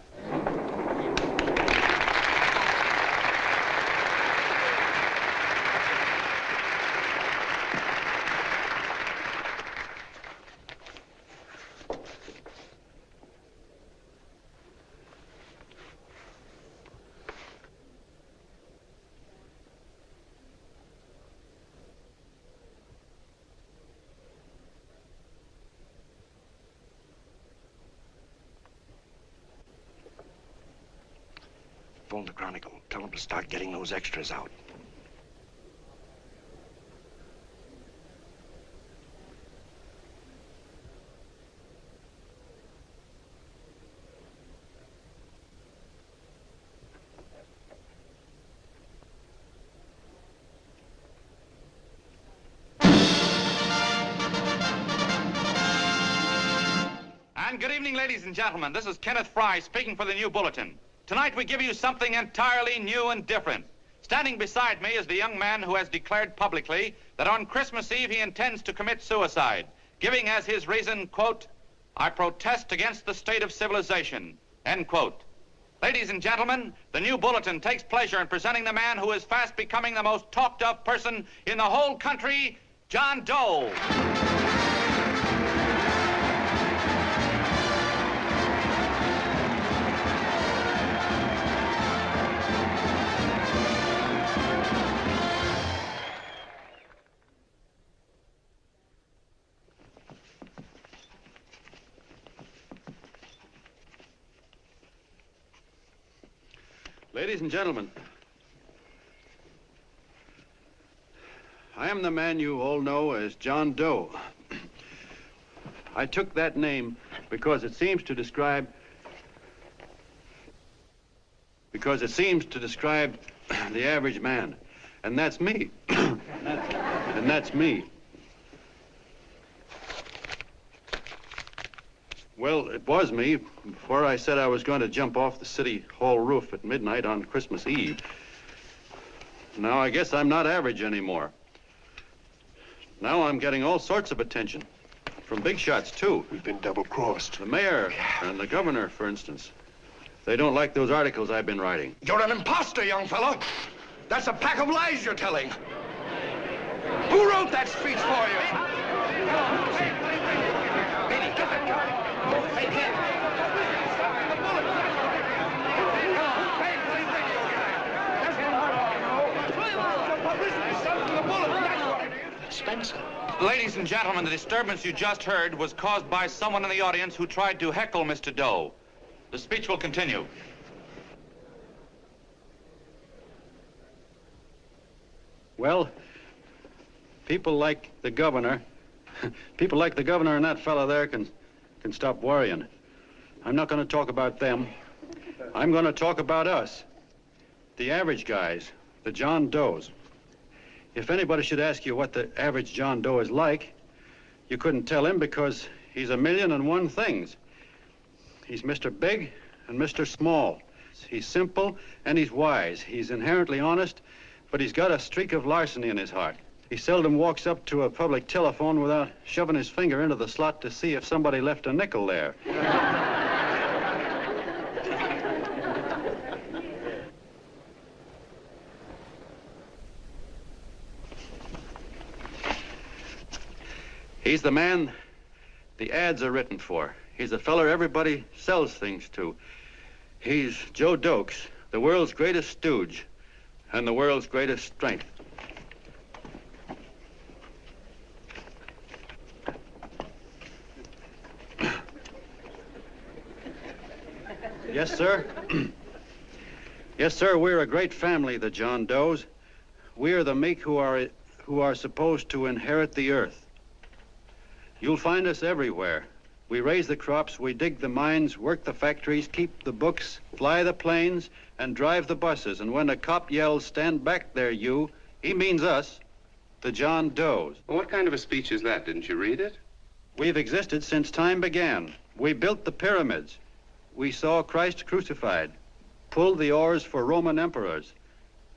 Phone the Chronicle. Tell them to start getting those extras out. And good evening, ladies and gentlemen. This is Kenneth Fry speaking for the New Bulletin. Tonight we give you something entirely new and different. Standing beside me is the young man who has declared publicly that on Christmas Eve he intends to commit suicide, giving as his reason, quote, "I protest against the state of civilization," end quote. Ladies and gentlemen, the New Bulletin takes pleasure in presenting the man who is fast becoming the most talked of person in the whole country, John Doe. Ladies and gentlemen, I am the man you all know as John Doe. I took that name because it seems to describe the average man. And that's me. And that's me. Well, it was me before I said I was going to jump off the city hall roof at midnight on Christmas Eve. Now I guess I'm not average anymore. Now I'm getting all sorts of attention. From big shots, too. We've been double-crossed. The mayor and the governor, for instance. They don't like those articles I've been writing. You're an imposter, young fellow. That's a pack of lies you're telling. Who wrote that speech for you? Baby, get that gun. Hey, kid. Spencer. Ladies and gentlemen, the disturbance you just heard was caused by someone in the audience who tried to heckle Mr. Doe. The speech will continue. Well, people like the governor and that fella there can stop worrying. I'm not going to talk about them. I'm going to talk about us, the average guys, the John Does. If anybody should ask you what the average John Doe is like, you couldn't tell him because he's a million and one things. He's Mr. Big and Mr. Small. He's simple and he's wise. He's inherently honest, but he's got a streak of larceny in his heart. He seldom walks up to a public telephone without shoving his finger into the slot to see if somebody left a nickel there. He's the man the ads are written for. He's a feller everybody sells things to. He's Joe Dokes, the world's greatest stooge and the world's greatest strength. Yes, sir. Yes, sir, we're a great family, the John Does. We are the meek who are supposed to inherit the earth. You'll find us everywhere. We raise the crops, we dig the mines, work the factories, keep the books, fly the planes, and drive the buses. And when a cop yells, "Stand back there, you," he means us, the John Does. Well, what kind of a speech is that? Didn't you read it? We've existed since time began. We built the pyramids. We saw Christ crucified, pulled the oars for Roman emperors,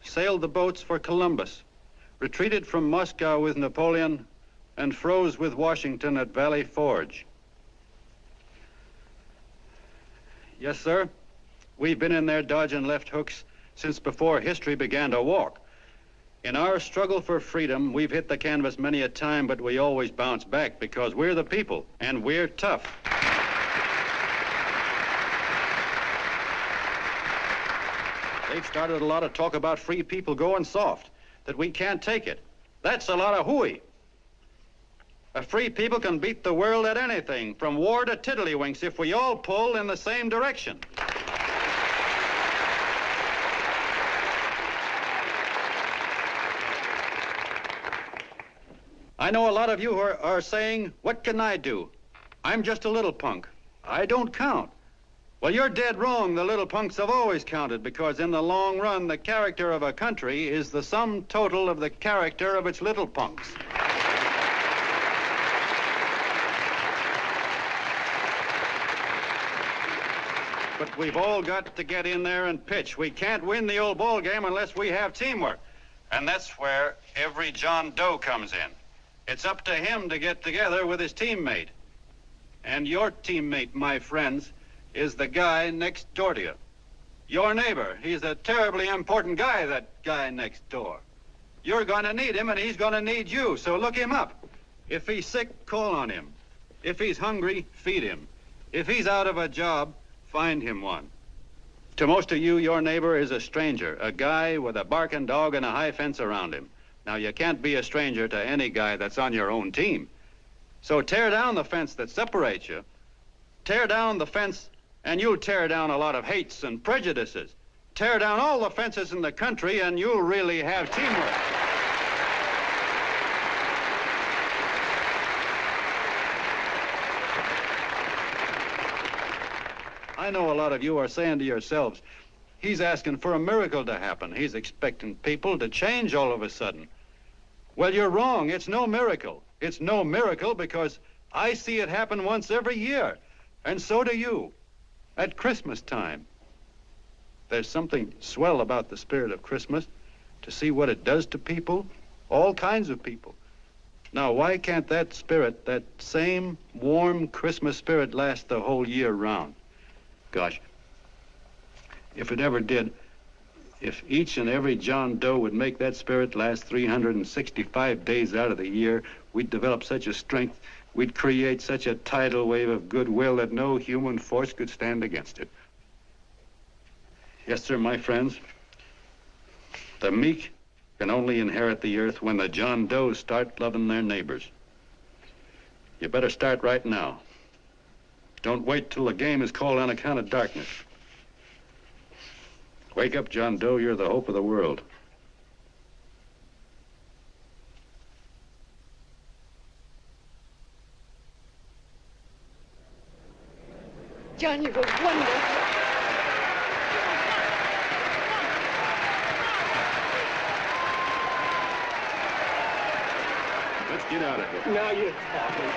sailed the boats for Columbus, retreated from Moscow with Napoleon, and froze with Washington at Valley Forge. Yes, sir. We've been in there dodging left hooks since before history began to walk. In our struggle for freedom, we've hit the canvas many a time, but we always bounce back because we're the people, and we're tough. They've started a lot of talk about free people going soft, that we can't take it. That's a lot of hooey. A free people can beat the world at anything, from war to tiddlywinks, if we all pull in the same direction. I know a lot of you are saying, "What can I do? I'm just a little punk. I don't count." Well, you're dead wrong. The little punks have always counted, because in the long run, the character of a country is the sum total of the character of its little punks. But we've all got to get in there and pitch. We can't win the old ball game unless we have teamwork. And that's where every John Doe comes in. It's up to him to get together with his teammate. And your teammate, my friends, is the guy next door to you. Your neighbor. He's a terribly important guy, that guy next door. You're going to need him, and he's going to need you, so look him up. If he's sick, call on him. If he's hungry, feed him. If he's out of a job, find him one. To most of you, your neighbor is a stranger, a guy with a barking dog and a high fence around him. Now, you can't be a stranger to any guy that's on your own team. So tear down the fence that separates you. Tear down the fence, and you'll tear down a lot of hates and prejudices. Tear down all the fences in the country, and you'll really have teamwork. I know a lot of you are saying to yourselves, "He's asking for a miracle to happen. He's expecting people to change all of a sudden." Well, you're wrong. It's no miracle. It's no miracle because I see it happen once every year, and so do you, at Christmas time. There's something swell about the spirit of Christmas, to see what it does to people, all kinds of people. Now, why can't that spirit, that same warm Christmas spirit, last the whole year round? Gosh, if it ever did, if each and every John Doe would make that spirit last 365 days out of the year, we'd develop such a strength, we'd create such a tidal wave of goodwill that no human force could stand against it. Yes, sir, my friends. The meek can only inherit the earth when the John Does start loving their neighbors. You better start right now. Don't wait till the game is called on account of darkness. Wake up, John Doe. You're the hope of the world. John, you're wonderful. Let's get out of here. Now you're talking.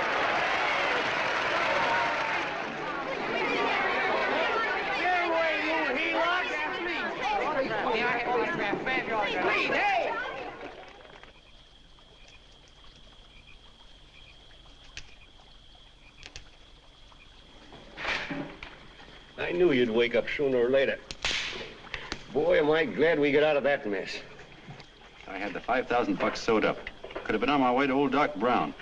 Hey! I knew you'd wake up sooner or later. Boy, am I glad we got out of that mess. I had the $5,000 sewed up. Could have been on my way to old Doc Brown.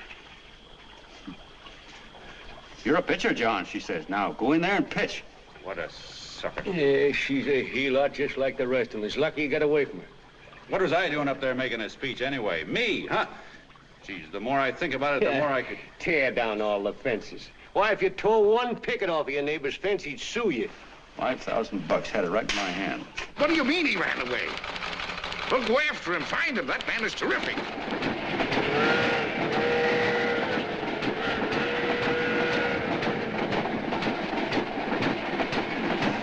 You're a pitcher, John, she says. Now, go in there and pitch. What a sucker. Yeah, she's a heel-out just like the rest of them. It's lucky you got away from her. What was I doing up there making a speech anyway? Me, huh? Geez, the more I think about it, the more I could... Tear down all the fences. Why, if you tore one picket off of your neighbor's fence, he'd sue you. $5,000 had it right in my hand. What do you mean he ran away? Well, go after him, find him. That man is terrific.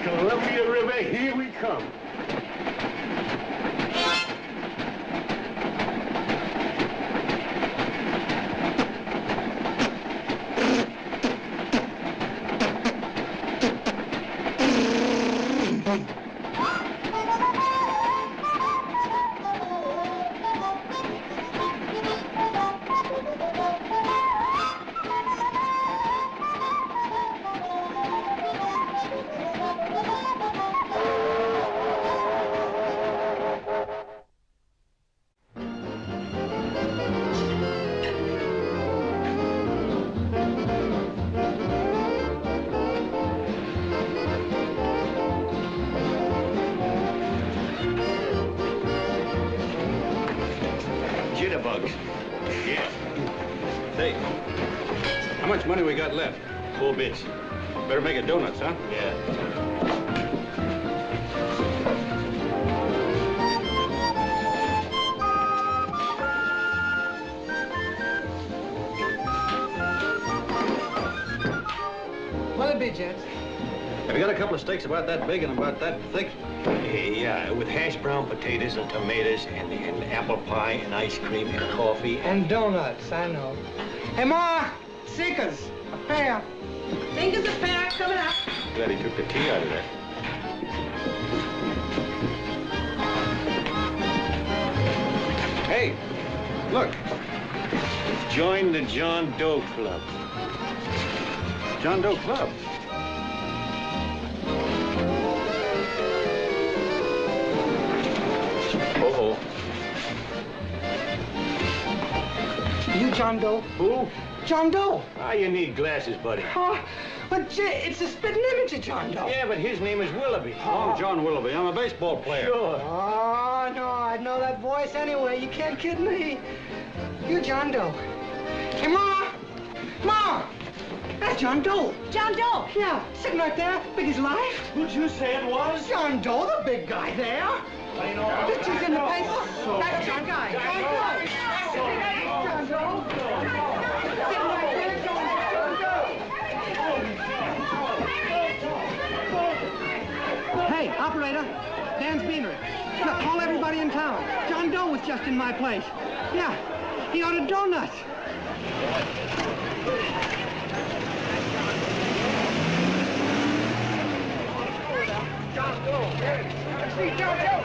Columbia River, here we come. Jitterbugs. Yeah. Say, how much money we got left? 4 bits. Better make it donuts, huh? Yeah. What'll it be, gents? Have you got a couple of steaks about that big and about that thick? Yeah, with hash brown potatoes and tomatoes and apple pie and ice cream and coffee. And donuts, I know. Hey, Ma! Seekers! A pair. Fingers a pair coming up. Glad he took the tea out of that. Hey, look. Join the John Doe Club. John Doe Club. Uh-oh. You John Doe? Who? John Doe. Ah, you need glasses, buddy. Oh, but it's a spitting image of John Doe. Yeah, but his name is Willoughby. Oh, I'm John Willoughby. I'm a baseball player. Sure. Oh, no, I'd know that voice anyway. You can't kid me. You John Doe. Hey, Ma! Ma! That's John Doe. John Doe. Yeah, sitting right there, big as life. Who'd you say it was? John Doe, the big guy there. I know. Pictures in the paper. That's John Guy. John Doe. John Doe. Sitting right there, John Doe. Hey, operator. Dan's Beanery. Look, call everybody in town. John Doe was just in my place. Yeah, he ordered donuts. John Doe. Let's see John Doe.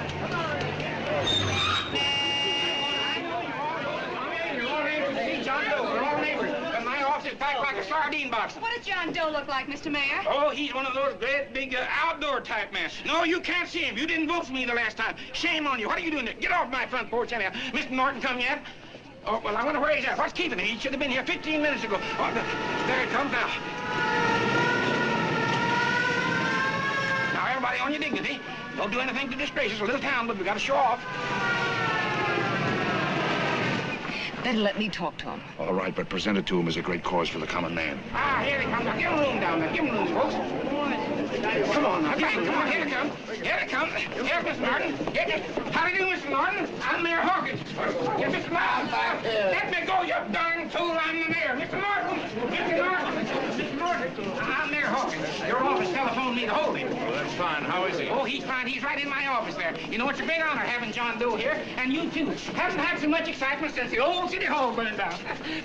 John Doe, we're all neighbors. And my office is packed like a sardine box. What does John Doe look like, Mr. Mayor? Oh, he's one of those great big outdoor type men. No, you can't see him. You didn't vote for me the last time. Shame on you. What are you doing there? Get off my front porch anyhow. Mr. Norton come yet? Oh, well, I wonder where he's at. What's keeping him? He should have been here 15 minutes ago. Oh, there he comes now. Now, everybody on your dignity. Don't do anything to disgrace us. A little town, but we got to show off. Better let me talk to him. All right, but present it to him as a great cause for the common man. Ah, here he comes. Now, give him room down there. Give him room, folks. Come on now. Come on. Here he comes. Here he comes. Here's Mr. Norton. How do you do, Mr. Norton? I'm Mayor Hawkins. Here's Mr. Norton. Let me go, you darn fool. I'm the mayor. Mr. Norton. Mr. Norton. Mr. Norton. I'm Mayor Hawkins. Your office telephoned me to hold him. Well, that's fine. How is he? Oh, he's fine. He's right in my office there. You know, it's a great honor having John Doe here, and you too. Haven't had so much excitement since the old City Hall burned down.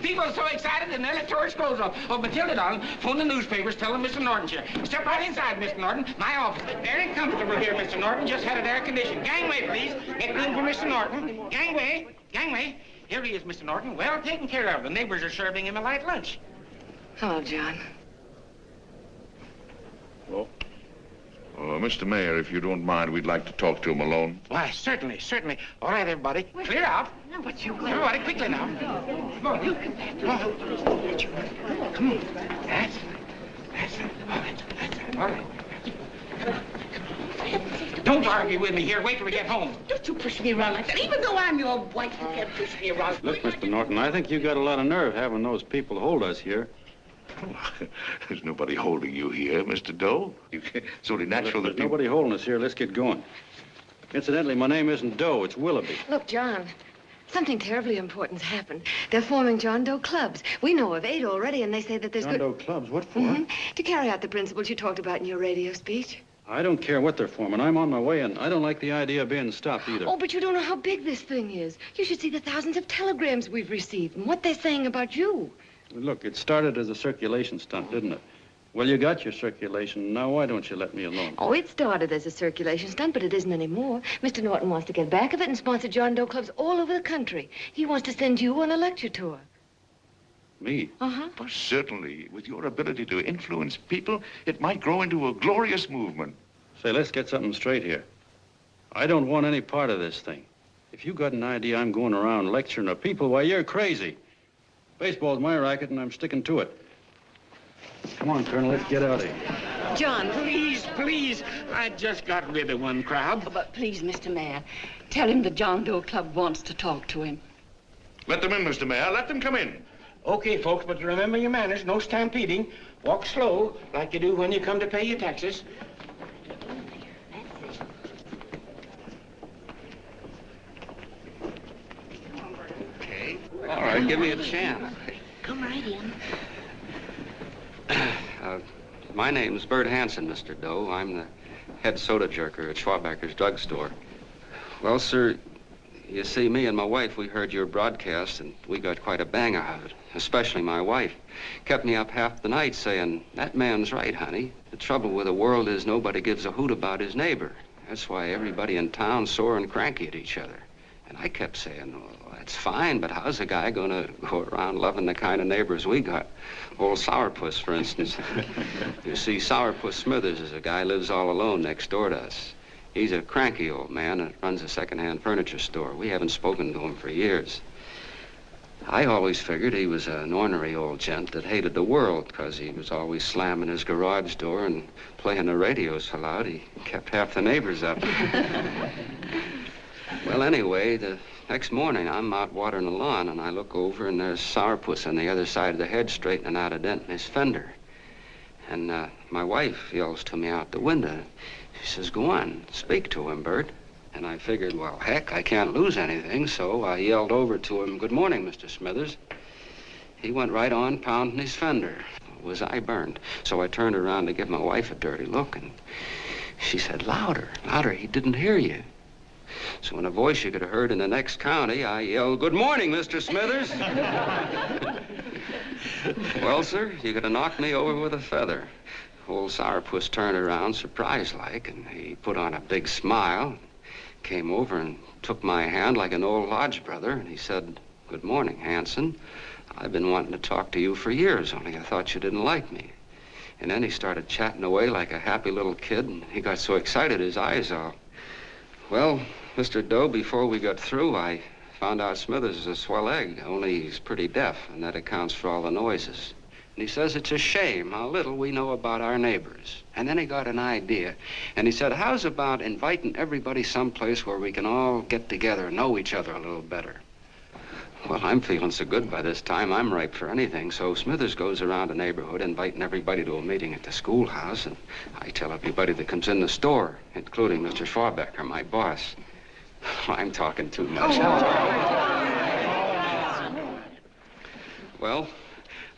People are so excited they nearly tore his clothes off. Oh, Matilda, darling, phone the newspapers, tell them Mr. Norton's here. Step right inside, Mr. Norton. My office. Very comfortable here, Mr. Norton. Just had it air conditioned. Gangway, please. Get room for Mr. Norton. Gangway. Gangway. Here he is, Mr. Norton. Well taken care of. The neighbors are serving him a light lunch. Hello, John. Hello? Mr. Mayor, if you don't mind, we'd like to talk to him alone. Why, certainly, certainly. All right, everybody. Clear out. No, but you... Everybody, quickly now. Come on, you. Come on. Come on. That's All right. Don't argue with me here. Wait till we get home. Don't you push me around like that. Even though I'm your wife, you can't push me around. Look, Mr. Norton, I think you got a lot of nerve having those people hold us here. There's nobody holding you here, Mr. Doe. It's only natural that There's nobody holding us here. Let's get going. Incidentally, my name isn't Doe. It's Willoughby. Look, John, something terribly important's happened. They're forming John Doe clubs. We know of 8 already, and they say that there's John Doe clubs? What for? To carry out the principles you talked about in your radio speech. I don't care what they're forming. I'm on my way, and I don't like the idea of being stopped either. Oh, but you don't know how big this thing is. You should see the thousands of telegrams we've received and what they're saying about you. Look, it started as a circulation stunt, didn't it? Well, you got your circulation. Now, why don't you let me alone? Oh, it started as a circulation stunt, but it isn't anymore. Mr. Norton wants to get back of it and sponsor John Doe clubs all over the country. He wants to send you on a lecture tour. Me? Uh-huh. Well, certainly, with your ability to influence people, it might grow into a glorious movement. Say, let's get something straight here. I don't want any part of this thing. If you got an idea I'm going around lecturing the people, why, you're crazy. Baseball's my racket, and I'm sticking to it. Come on, Colonel, let's get out of here. John. Please. I just got rid of one crowd. But please, Mr. Mayor, tell him the John Doe Club wants to talk to him. Let them in, Mr. Mayor. Let them come in. Okay, folks, but remember your manners. No stampeding. Walk slow, like you do when you come to pay your taxes. Okay. All right, give me a chance. Come right in. My name's Bert Hansen, Mr. Doe. I'm the head soda jerker at Schwabacker's drugstore. Well, sir, you see, me and my wife, we heard your broadcast, and we got quite a bang out of it, especially my wife. Kept me up half the night saying, that man's right, honey. The trouble with the world is nobody gives a hoot about his neighbor. That's why everybody in town's sore and cranky at each other. And I kept saying, well, that's fine, but how's a guy going to go around loving the kind of neighbors we got? Old Sourpuss, for instance. You see, Sourpuss Smithers is a guy who lives all alone next door to us. He's a cranky old man that runs a second-hand furniture store. We haven't spoken to him for years. I always figured he was an ornery old gent that hated the world because he was always slamming his garage door and playing the radio so loud he kept half the neighbors up. Well, anyway, the next morning, I'm out watering the lawn, and I look over, and there's Sourpuss on the other side of the hedge straightening out a dent in his fender. And my wife yells to me out the window. She says, go on, speak to him, Bert. And I figured, well, heck, I can't lose anything, so I yelled over to him, good morning, Mr. Smithers. He went right on pounding his fender. Was I burned? So I turned around to give my wife a dirty look, and she said, louder, louder, he didn't hear you. So in a voice you could have heard in the next county, I yelled, good morning, Mr. Smithers. Well, sir, you could have knocked me over with a feather. Old Sourpuss turned around, surprised-like, and he put on a big smile, came over and took my hand like an old lodge brother, and he said, good morning, Hansen. I've been wanting to talk to you for years, only I thought you didn't like me. And then he started chatting away like a happy little kid, and he got so excited his eyes all... Well, Mr. Doe, before we got through, I found out Smithers is a swell egg, only he's pretty deaf, and that accounts for all the noises. And he says it's a shame how little we know about our neighbors. And then he got an idea, and he said, how's about inviting everybody someplace where we can all get together and know each other a little better? Well, I'm feeling so good by this time, I'm ripe for anything. So Smithers goes around the neighborhood inviting everybody to a meeting at the schoolhouse, and I tell everybody that comes in the store, including Mr. Schwabacker, my boss. I'm talking too much. Well,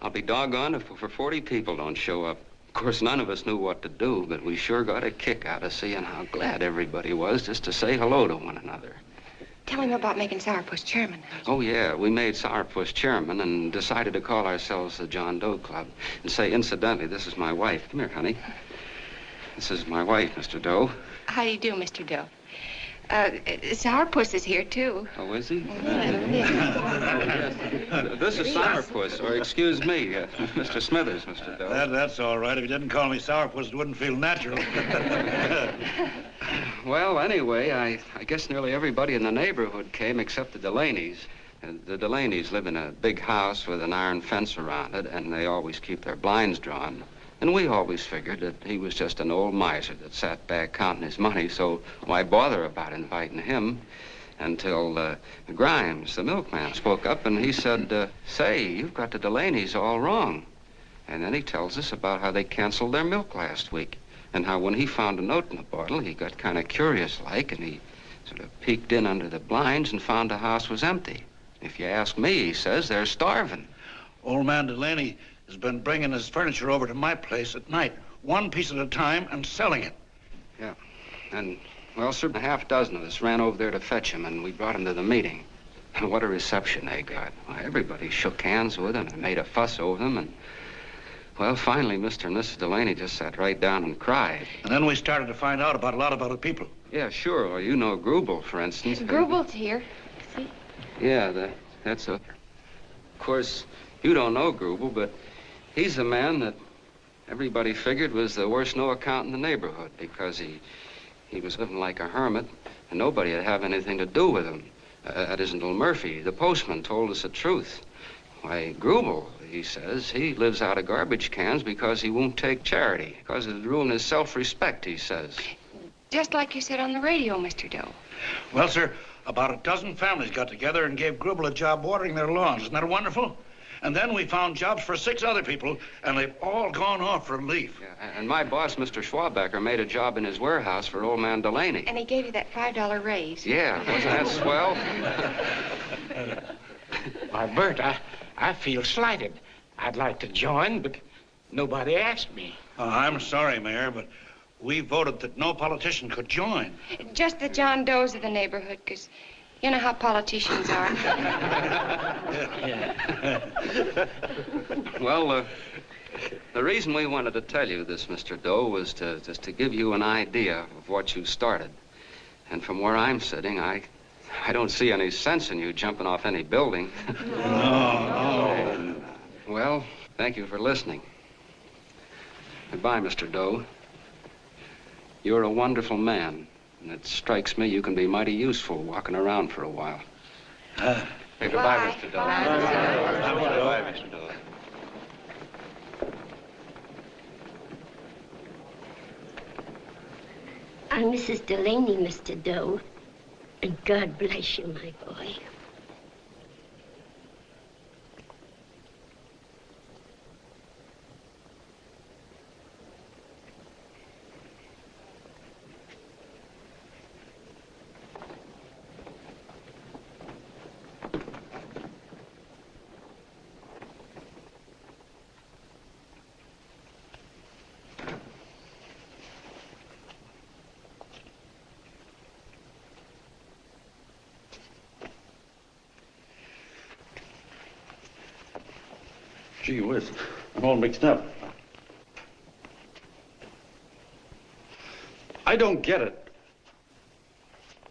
I'll be doggone if over 40 people don't show up. Of course, none of us knew what to do, but we sure got a kick out of seeing how glad everybody was just to say hello to one another. Tell him about making Sourpuss chairman. Oh, yeah, we made Sourpuss chairman and decided to call ourselves the John Doe Club. And say, incidentally, this is my wife. Come here, honey. This is my wife, Mr. Doe. How do you do, Mr. Doe? Sourpuss is here, too. Oh, is he? This is Sourpuss, or excuse me, Mr. Smithers, Mr. Doe. That's all right. If you didn't call me Sourpuss, it wouldn't feel natural. Well, anyway, I guess nearly everybody in the neighborhood came except the Delaney's. The Delaney's live in a big house with an iron fence around it, and they always keep their blinds drawn. And we always figured that he was just an old miser that sat back counting his money, so why bother about inviting him? Until Grimes, the milkman, spoke up and he said, say, you've got the Delaney's all wrong. And then he tells us about how they canceled their milk last week and how when he found a note in the bottle, he got kind of curious-like and he sort of peeked in under the blinds and found the house was empty. If you ask me, he says, they're starving. Old man Delaney has been bringing his furniture over to my place at night, one piece at a time, and selling it. Yeah. And, well, sir, a half dozen of us ran over there to fetch him, and we brought him to the meeting. And what a reception they got. Why, everybody shook hands with him and made a fuss over him, and, well, finally, Mr. and Mrs. Delaney just sat right down and cried. And then we started to find out about a lot of other people. Yeah, sure. Well, you know Grubel, for instance. Grubel's here. See? Yeah, that's a... Of course, you don't know Grubel, but he's the man that everybody figured was the worst no-account in the neighborhood because he was living like a hermit and nobody would have anything to do with him. That isn't Little Murphy. The postman told us the truth. Why, Grubel, he says, he lives out of garbage cans because he won't take charity, because it'd ruin his self-respect, he says. Just like you said on the radio, Mr. Doe. Well, sir, about a dozen families got together and gave Grubel a job watering their lawns. Isn't that wonderful? And then we found jobs for 6 other people, and they've all gone off for leave. Yeah, and my boss, Mr. Schwabacker, made a job in his warehouse for old man Delaney. And he gave you that $5 raise. Yeah, wasn't that swell? Why, Bert, I feel slighted. I'd like to join, but nobody asked me. I'm sorry, Mayor, but we voted that no politician could join. Just the John Does of the neighborhood, because you know how politicians are. Well, the reason we wanted to tell you this, Mr. Doe, was just to give you an idea of what you started. And from where I'm sitting, I don't see any sense in you jumping off any building. No. And, well, thank you for listening. Goodbye, Mr. Doe. You're a wonderful man, and it strikes me you can be mighty useful walking around for a while. Hey, goodbye, Mr. Doe. Goodbye, Mr. Doe. I'm Mrs. Delaney, Mr. Doe. And God bless you, my boy. Gee whiz, I'm all mixed up. I don't get it.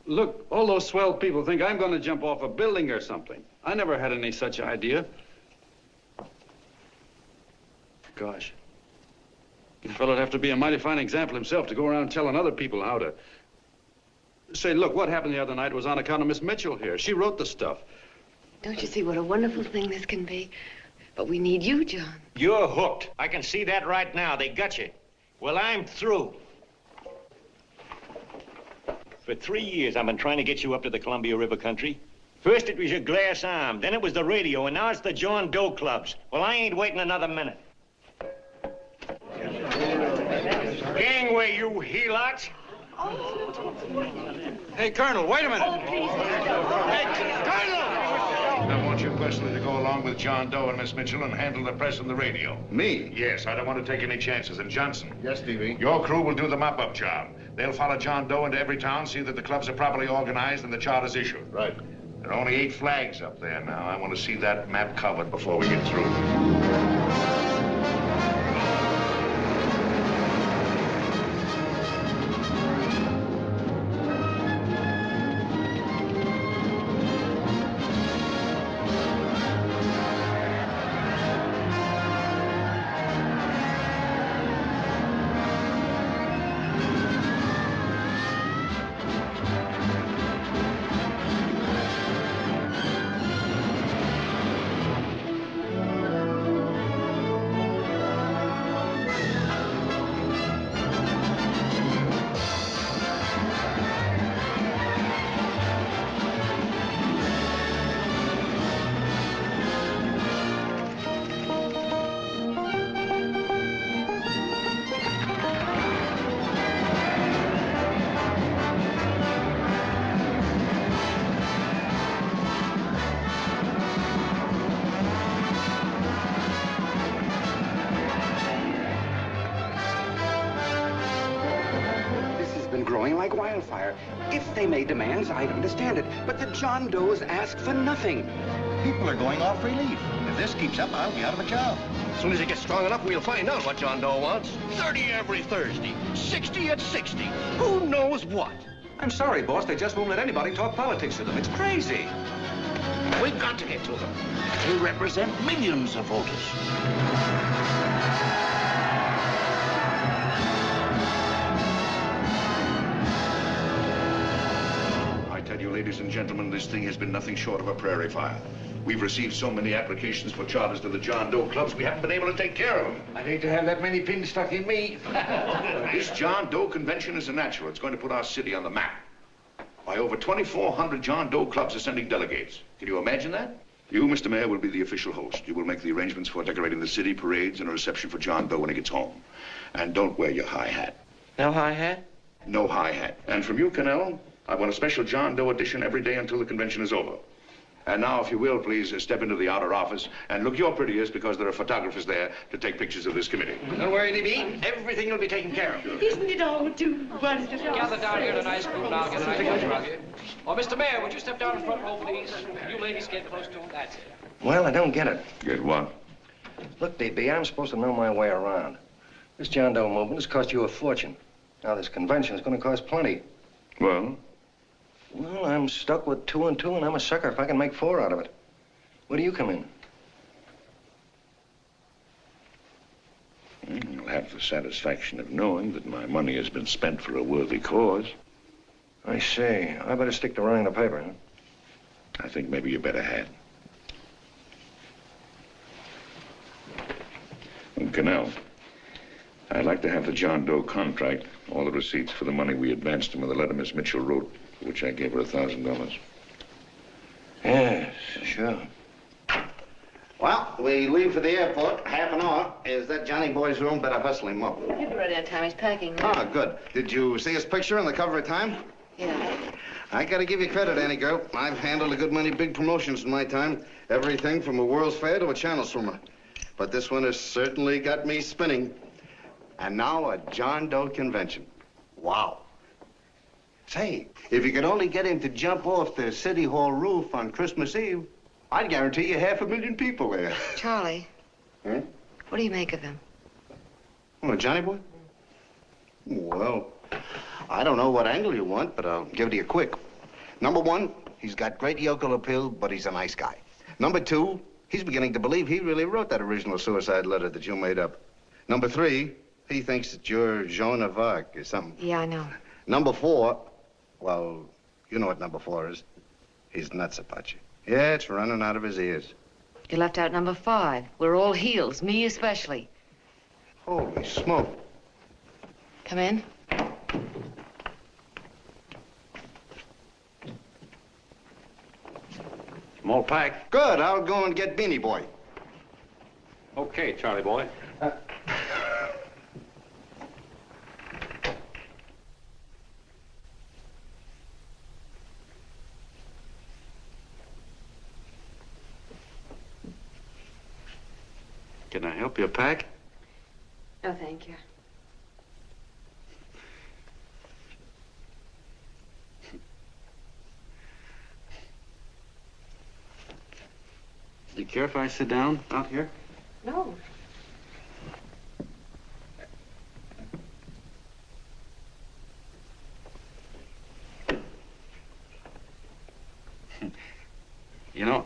Look, all those swell people think I'm going to jump off a building or something. I never had any such idea. Gosh. The fellow'd have to be a mighty fine example himself to go around telling other people how to... Say, look, what happened the other night was on account of Miss Mitchell here. She wrote the stuff. Don't you see what a wonderful thing this can be? But we need you, John. You're hooked. I can see that right now. They got you. Well, I'm through. For 3 years, I've been trying to get you up to the Columbia River country. First, it was your glass arm. Then it was the radio. And now it's the John Doe clubs. Well, I ain't waiting another minute. Gangway, you helots. Hey, Colonel, wait a minute. Hey, Colonel! I want you personally to go along with John Doe and Miss Mitchell and handle the press and the radio. Me? Yes, I don't want to take any chances. And Johnson. Yes, Stevie? Your crew will do the mop-up job. They'll follow John Doe into every town, see that the clubs are properly organized and the charters issued. Right. There are only 8 flags up there now. I want to see that map covered before we get through. wildfire. If they made demands, I'd understand it. But the John Does ask for nothing. People are going off relief. If this keeps up, I'll be out of a job. As soon as it gets strong enough, we'll find out what John Doe wants. 30 every Thursday, 60 at 60. Who knows what? I'm sorry, boss. They just won't let anybody talk politics to them. It's crazy. We've got to get to them. They represent millions of voters. I tell you, ladies and gentlemen, this thing has been nothing short of a prairie fire. We've received so many applications for charters to the John Doe clubs, we haven't been able to take care of them. I'd hate to have that many pins stuck in me. This John Doe convention is a natural. It's going to put our city on the map. Why, over 2,400 John Doe clubs are sending delegates. Can you imagine that? You, Mr. Mayor, will be the official host. You will make the arrangements for decorating the city, parades, and a reception for John Doe when he gets home. And don't wear your high hat. No high hat? No high hat. And from you, Connell, I want a special John Doe edition every day until the convention is over. And now, if you will, please step into the outer office and look your prettiest because there are photographers there to take pictures of this committee. Don't worry, D.B. Everything will be taken care of. Isn't it all too wonderful? Gather down here in a nice group and I'll get a picture of you. Oh, Mr. Mayor, would you step down in front row, please? You ladies get close to him. That's it. Well, I don't get it. Get what? Look, DB, I'm supposed to know my way around. This John Doe movement has cost you a fortune. Now, this convention is going to cost plenty. Well? Well, I'm stuck with 2 and 2, and I'm a sucker if I can make 4 out of it. Where do you come in? You'll have the satisfaction of knowing that my money has been spent for a worthy cause. I see. I better stick to running the paper, huh? I think maybe you better had. And Connell, I'd like to have the John Doe contract, all the receipts for the money we advanced him with the letter Miss Mitchell wrote, for which I gave her $1,000. Yes, sure. Well, we leave for the airport. Half an hour. Is that Johnny boy's room? Better hustle him up. He'll be ready on time. He's packing. Ah, good. Did you see his picture on the cover of Time? Yeah. I gotta give you credit, Annie girl. I've handled a good many big promotions in my time. Everything from a World's Fair to a channel swimmer. But this one has certainly got me spinning. And now a John Doe convention. Wow. Say, if you could only get him to jump off the City Hall roof on Christmas Eve, I'd guarantee you 500,000 people there. Charlie. Hmm? What do you make of him? Oh, Johnny boy? Well, I don't know what angle you want, but I'll give it to you quick. Number 1, he's got great yokel appeal, but he's a nice guy. Number 2, he's beginning to believe he really wrote that original suicide letter that you made up. Number 3, he thinks that you're Joan of Arc or something. Yeah, I know. Number 4, well, you know what number 4 is. He's nuts about you. Yeah, it's running out of his ears. You left out number 5. We're all heels, me especially. Holy smoke. Come in. I'm all packed. Good. I'll go and get Beanie Boy. Okay, Charlie boy. Can I help you pack? No, thank you. Do you care if I sit down out here? No. You know,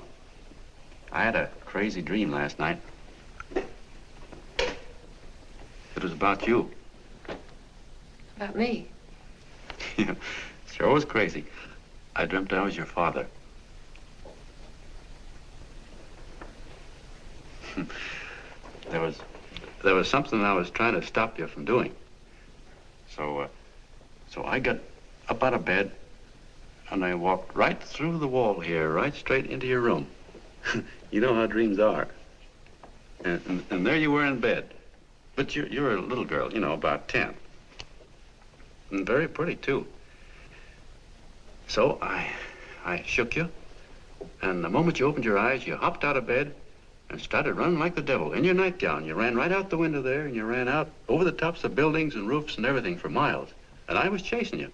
I had a crazy dream last night. It was about you. About me? Yeah, sure was crazy. I dreamt I was your father. There was something I was trying to stop you from doing. So I got up out of bed and I walked right through the wall here, right straight into your room. You know how dreams are. And there you were in bed. But you're a little girl, you know, about 10. And very pretty, too. So I shook you, and the moment you opened your eyes, you hopped out of bed and started running like the devil in your nightgown. You ran right out the window there, and you ran out over the tops of buildings and roofs and everything for miles. And I was chasing you.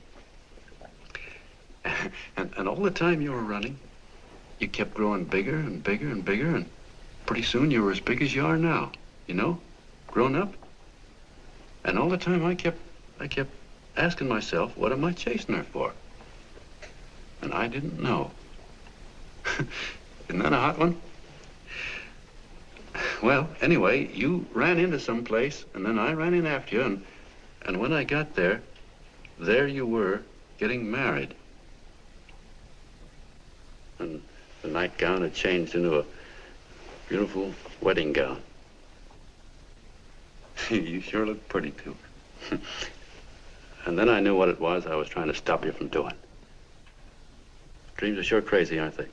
And all the time you were running, you kept growing bigger and bigger and bigger, and pretty soon you were as big as you are now, you know, grown up. And all the time I kept asking myself, what am I chasing her for? And I didn't know. Isn't that a hot one? Well, anyway, you ran into some place, and then I ran in after you, and when I got there, there you were, getting married. And the nightgown had changed into a beautiful wedding gown. You sure look pretty, too. And then I knew what it was I was trying to stop you from doing. Dreams are sure crazy, aren't they?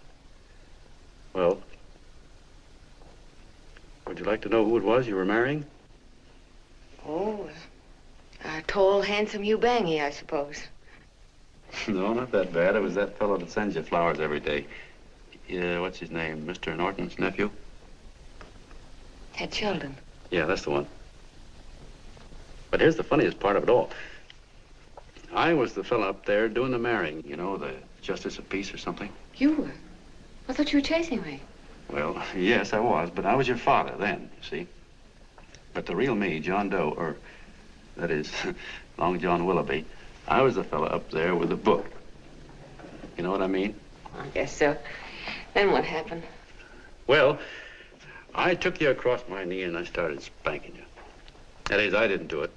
Well, would you like to know who it was you were marrying? Oh, a tall, handsome Ubangi, I suppose. No, not that bad. It was that fellow that sends you flowers every day. What's his name? Mr. Norton's nephew? Ted Sheldon. Yeah, that's the one. But here's the funniest part of it all. I was the fellow up there doing the marrying, you know, the justice of peace or something. You were? I thought you were chasing me. Well, yes, I was, but I was your father then, you see. But the real me, John Doe, or that is, Long John Willoughby, I was the fellow up there with the book. You know what I mean? I guess so. Then what happened? Well, I took you across my knee and I started spanking you. That is, I didn't do it.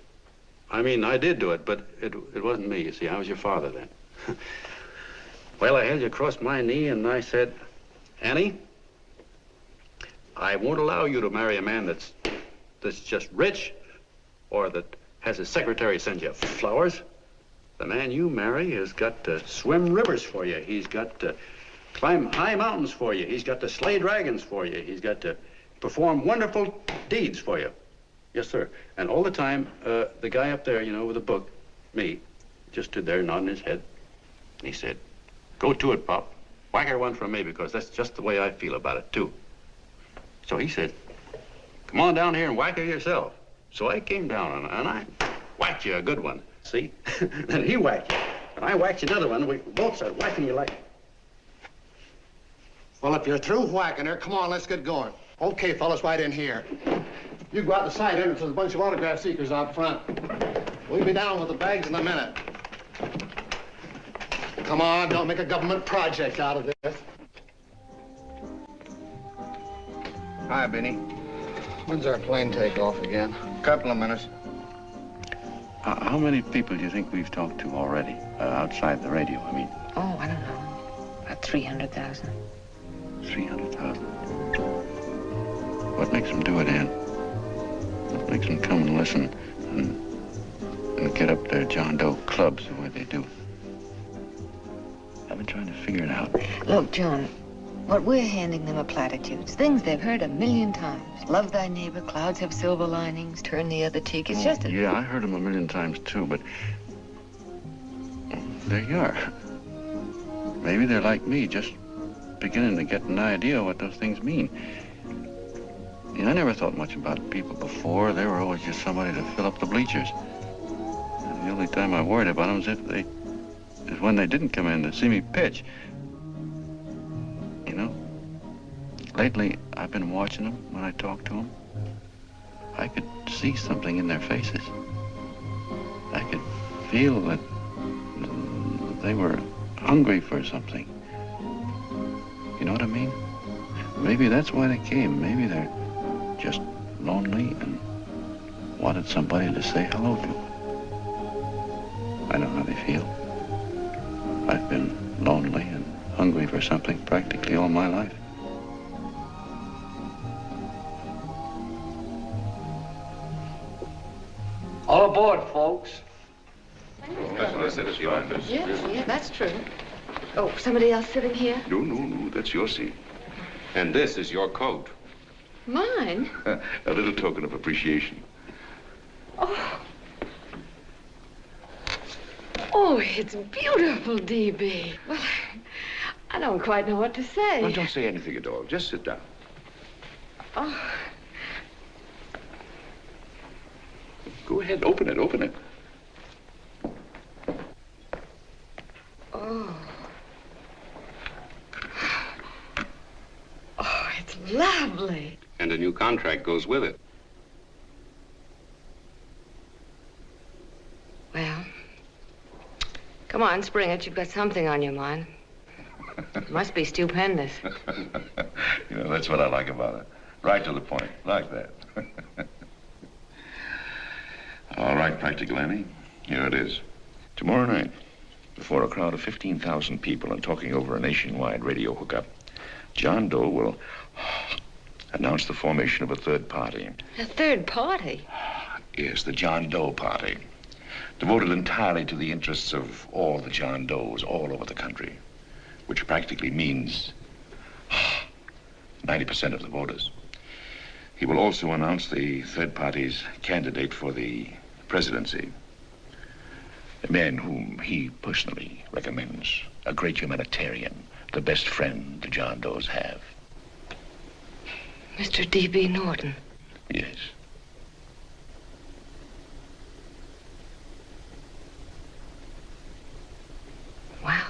I mean, I did do it, but it wasn't me, you see. I was your father then. Well, I held you across my knee and I said, Annie, I won't allow you to marry a man that's just rich or that has his secretary send you flowers. The man you marry has got to swim rivers for you. He's got to climb high mountains for you. He's got to slay dragons for you. He's got to perform wonderful deeds for you. Yes, sir. And all the time, the guy up there, you know, with the book, me, just stood there nodding his head. And he said, go to it, Pop. Whack her one from me, because that's just the way I feel about it, too. So he said, come on down here and whack her yourself. So I came down and I whacked you a good one, see? Then he whacked you, and I whacked you another one. We both started whacking you like... Well, if you're through whacking her, come on, let's get going. Okay, fellas, right in here. You go out the side entrance, there's a bunch of autograph seekers out front. We'll be down with the bags in a minute. Come on, don't make a government project out of this. Hi, Benny. When's our plane take off again? Couple of minutes. How many people do you think we've talked to already, outside the radio, I mean? Oh, I don't know. About 300,000. 300,000. What makes them do it, Ann? What makes them come and listen and get up their John Doe clubs the way they do? I've been trying to figure it out. Look, John, what we're handing them are platitudes. Things they've heard 1,000,000 times. Love thy neighbor, clouds have silver linings, turn the other cheek. It's just a... Yeah, I heard them 1,000,000 times, too, but... there you are. Maybe they're like me, just beginning to get an idea what those things mean. You know, I never thought much about people before. They were always just somebody to fill up the bleachers. And the only time I worried about them is when they didn't come in to see me pitch. You know, lately I've been watching them when I talk to them. I could see something in their faces. I could feel that they were hungry for something. You know what I mean? Maybe that's why they came. Maybe they're just lonely and wanted somebody to say hello to. I know how they feel. I've been lonely and hungry for something practically all my life. All aboard, folks. Yeah, that's true. Oh, somebody else sitting here? No, that's your seat. And this is your coat. Mine? A little token of appreciation. Oh. Oh, it's beautiful, D.B. Well, I don't quite know what to say. Well, don't say anything at all. Just sit down. Oh. Go ahead, open it. Oh. lovely. And a new contract goes with it. Well, come on, spring it. You've got something on your mind. It must be stupendous. You know, that's what I like about it. Right to the point, like that. All right, Practical Annie, here it is. Tomorrow night, before a crowd of 15,000 people and talking over a nationwide radio hookup, John Doe will announce the formation of a third party. A third party? Yes, the John Doe Party. Devoted entirely to the interests of all the John Does all over the country, which practically means 90% of the voters. He will also announce the third party's candidate for the presidency. A man whom he personally recommends, a great humanitarian, the best friend the John Does have. Mr. D.B. Norton. Yes. Wow.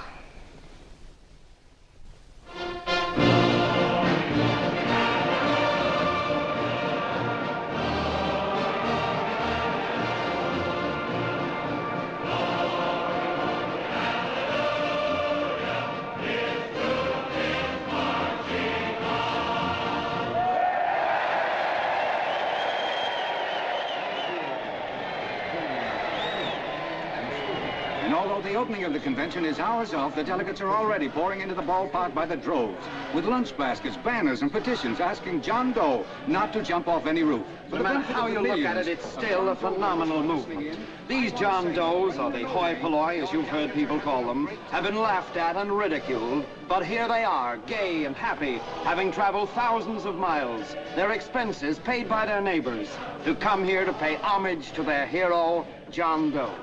And although the opening of the convention is hours off, the delegates are already pouring into the ballpark by the droves, with lunch baskets, banners, and petitions asking John Doe not to jump off any roof. No matter how you look at it, it's still a phenomenal movement. These John Does, or the hoi polloi, as you've heard people call them, have been laughed at and ridiculed, but here they are, gay and happy, having traveled thousands of miles, their expenses paid by their neighbors, to come here to pay homage to their hero, John Doe.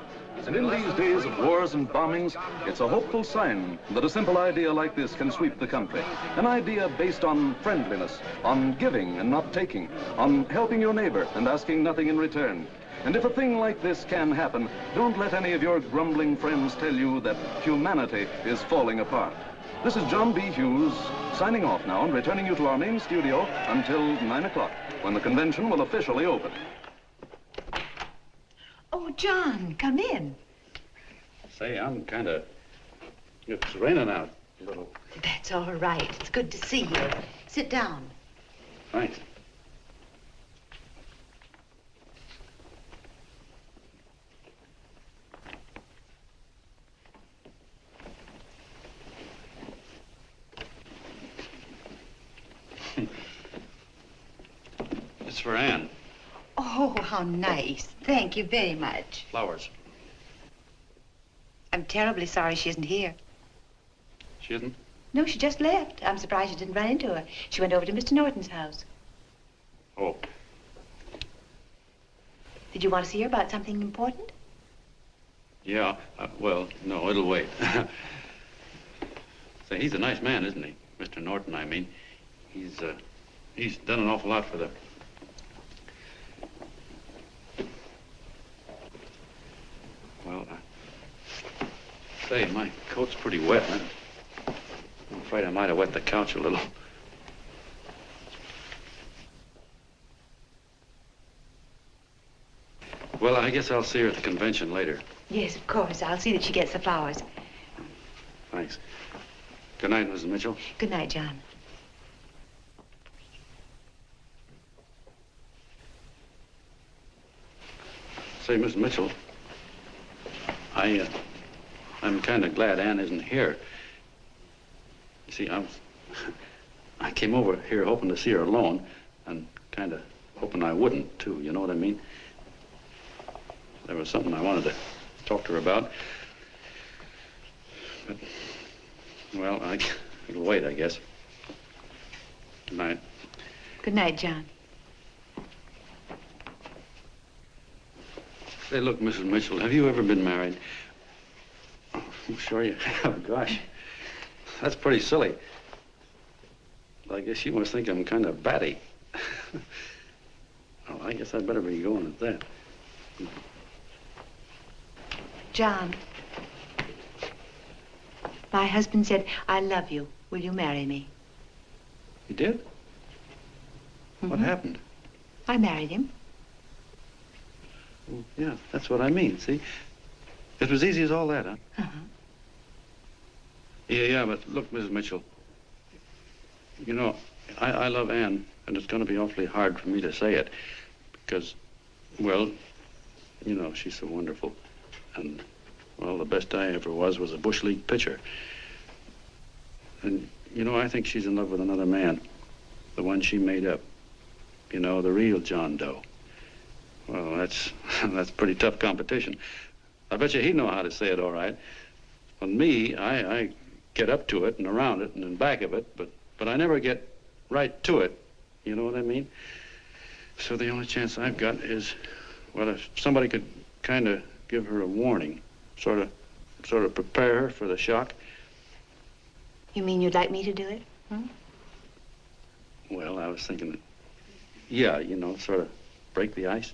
And in these days of wars and bombings, it's a hopeful sign that a simple idea like this can sweep the country. An idea based on friendliness, on giving and not taking, on helping your neighbor and asking nothing in return. And if a thing like this can happen, don't let any of your grumbling friends tell you that humanity is falling apart. This is John B. Hughes, signing off now and returning you to our main studio until 9 o'clock, when the convention will officially open. Oh, John, come in. Say, I'm kind of... It's raining out a little. That's all right. It's good to see you. Sit down. Thanks. It's for Anne. Oh, how nice. Thank you very much. Flowers. I'm terribly sorry she isn't here. She isn't? No, she just left. I'm surprised you didn't run into her. She went over to Mr. Norton's house. Oh. Did you want to see her about something important? Yeah, well, no, it'll wait. Say, he's a nice man, isn't he? Mr. Norton, I mean. He's done an awful lot for the... Well, say, my coat's pretty wet. I'm afraid I might have wet the couch a little. Well, I guess I'll see her at the convention later. Yes, of course. I'll see that she gets the flowers. Thanks. Good night, Mrs. Mitchell. Good night, John. Say, Miss Mitchell, I'm kind of glad Anne isn't here. You see, I came over here hoping to see her alone, and kind of hoping I wouldn't, too, you know what I mean? There was something I wanted to talk to her about. But, well, it'll wait, I guess. Good night. Good night, John. Say, look, Mrs. Mitchell, have you ever been married? Oh, I'm sure you have. Gosh, that's pretty silly. I guess you must think I'm kind of batty. Well, I guess I'd better be going at that. John, my husband said, I love you. Will you marry me? You did? What happened? I married him. Well, yeah, that's what I mean, see? It was easy as all that, huh? Uh-huh. Yeah, but look, Mrs. Mitchell, you know, I love Anne, and it's going to be awfully hard for me to say it because, well, you know, she's so wonderful. And, well, the best I ever was a Bush League pitcher. And, you know, I think she's in love with another man, the one she made up. You know, the real John Doe. Well, that's pretty tough competition. I bet you he'd know how to say it all right. On me, I get up to it and around it and in back of it, but I never get right to it. You know what I mean? So the only chance I've got is, well, if somebody could kind of give her a warning, sort of prepare her for the shock. You mean you'd like me to do it? Hmm? Well, I was thinking that, yeah, you know, sort of break the ice.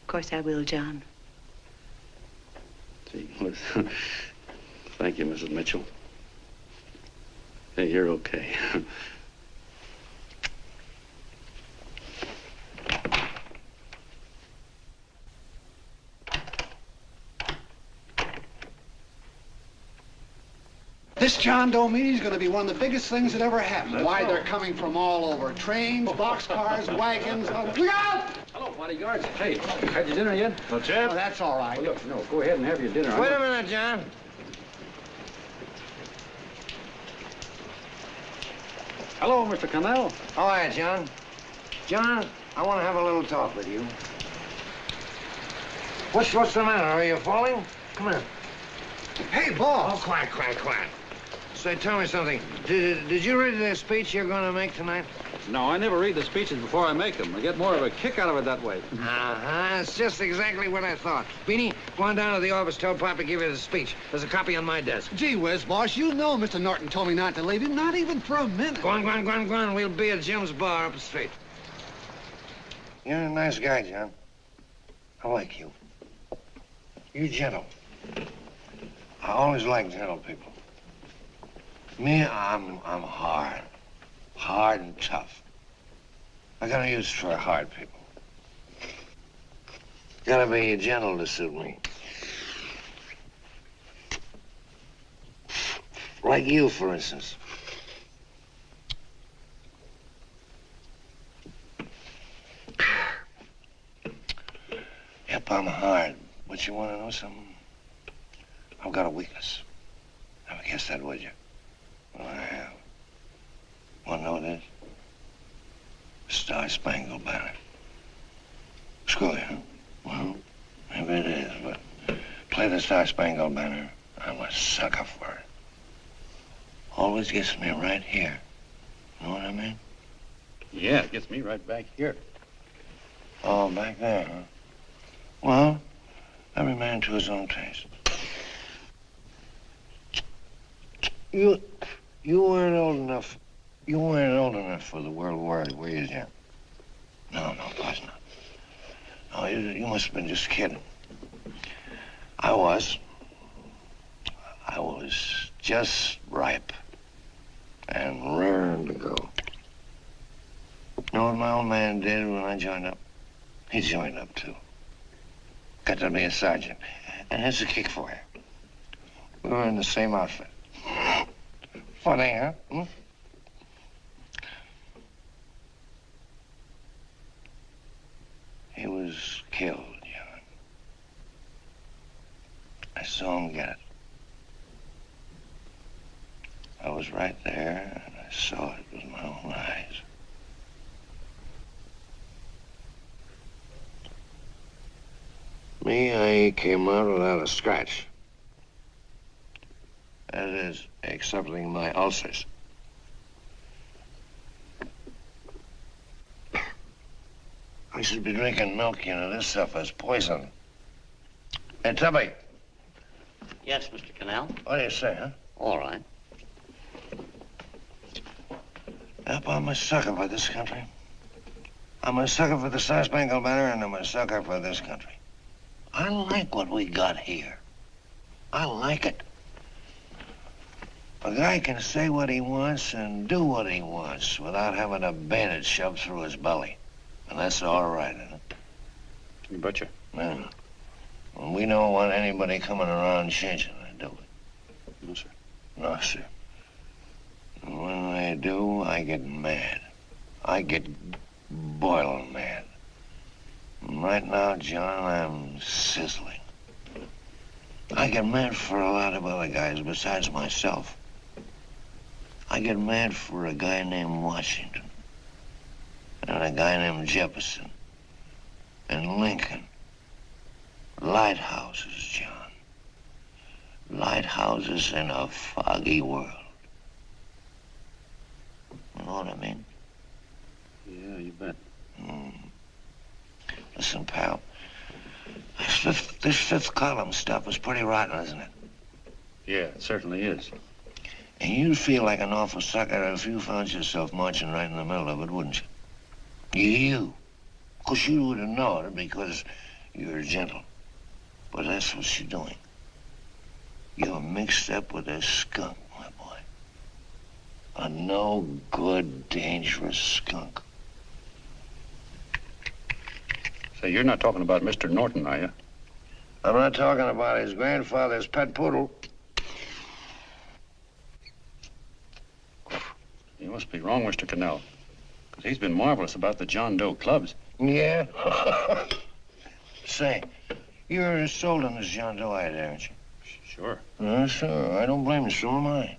Of course I will, John. See, listen, thank you, Mrs. Mitchell. Hey, you're okay. This John Doe meeting is going to be one of the biggest things that ever happened. Why, they're coming from all over. Trains, boxcars, wagons. Look out! Hello, bodyguards. Hey, had your dinner yet? Not yet. Oh, that's all right. Well, look, no, go ahead and have your dinner. Wait a minute, John. Hello, Mr. Connell. How are you, John? John, I want to have a little talk with you. What's the matter? Are you falling? Come here. Hey, boss. Oh, quiet. Say, tell me something. Did you read the speech you're going to make tonight? No, I never read the speeches before I make them. I get more of a kick out of it that way. Uh-huh. It's just exactly what I thought. Beanie, go on down to the office, tell Pop to give you the speech. There's a copy on my desk. Gee whiz, boss, you know Mr. Norton told me not to leave him, not even for a minute. Go on. We'll be at Jim's bar up the street. You're a nice guy, John. I like you. You're gentle. I always like gentle people. Me, I'm hard. Hard and tough. I got a use for hard people. Gotta be gentle to suit me. Like you, for instance. Yep, I'm hard. But you want to know something? I've got a weakness. Never guess that, would you? Well, I have. Want to know what it is? Star-Spangled Banner. Screw you, huh? Well, maybe it is, but play the Star-Spangled Banner. I'm a sucker for it. Always gets me right here. Know what I mean? Yeah, it gets me right back here. Oh, back there, huh? Well, every man to his own taste. You weren't old enough. You weren't old enough for the World War, were you, Jim? No, of course not. No, you must have been just kidding. I was just ripe and raring to go. You know what my old man did when I joined up? He joined up, too. Got to be a sergeant. And here's a kick for you. We were in the same outfit. Funny, huh? Hmm? He was killed, John. I saw him get it. I was right there, and I saw it with my own eyes. Me, I came out without a scratch. That is, excepting my ulcers. I should be drinking milk, you know. This stuff is poison. Hey, Tubby. Yes, Mr. Connell? What do you say, huh? All right. Yep, I'm a sucker for this country. I'm a sucker for the Star-Spangled Banner, and I'm a sucker for this country. I like what we got here. I like it. A guy can say what he wants and do what he wants without having a bayonet shoved through his belly. And that's all right, isn't it? You betcha. Yeah. Well, we don't want anybody coming around changing that, do we? No, sir. No, sir. And when they do, I get mad. I get boiling mad. And right now, John, I'm sizzling. I get mad for a lot of other guys besides myself. I get mad for a guy named Washington, and a guy named Jefferson, and Lincoln. Lighthouses, John. Lighthouses in a foggy world. You know what I mean? Yeah, you bet. Listen, pal. This fifth column stuff is pretty rotten, isn't it? Yeah, it certainly is. And you'd feel like an awful sucker if you found yourself marching right in the middle of it, wouldn't you? You. Of course, you wouldn't know it because you're gentle. But that's what you're doing. You're mixed up with a skunk, my boy. A no-good, dangerous skunk. Say, you're not talking about Mr. Norton, are you? I'm not talking about his grandfather's pet poodle. You must be wrong, Mr. Connell. Because he's been marvelous about the John Doe clubs. Yeah? Say, you're sold on this John Doe idea, aren't you? Sure. Sure. I don't blame you. So am I.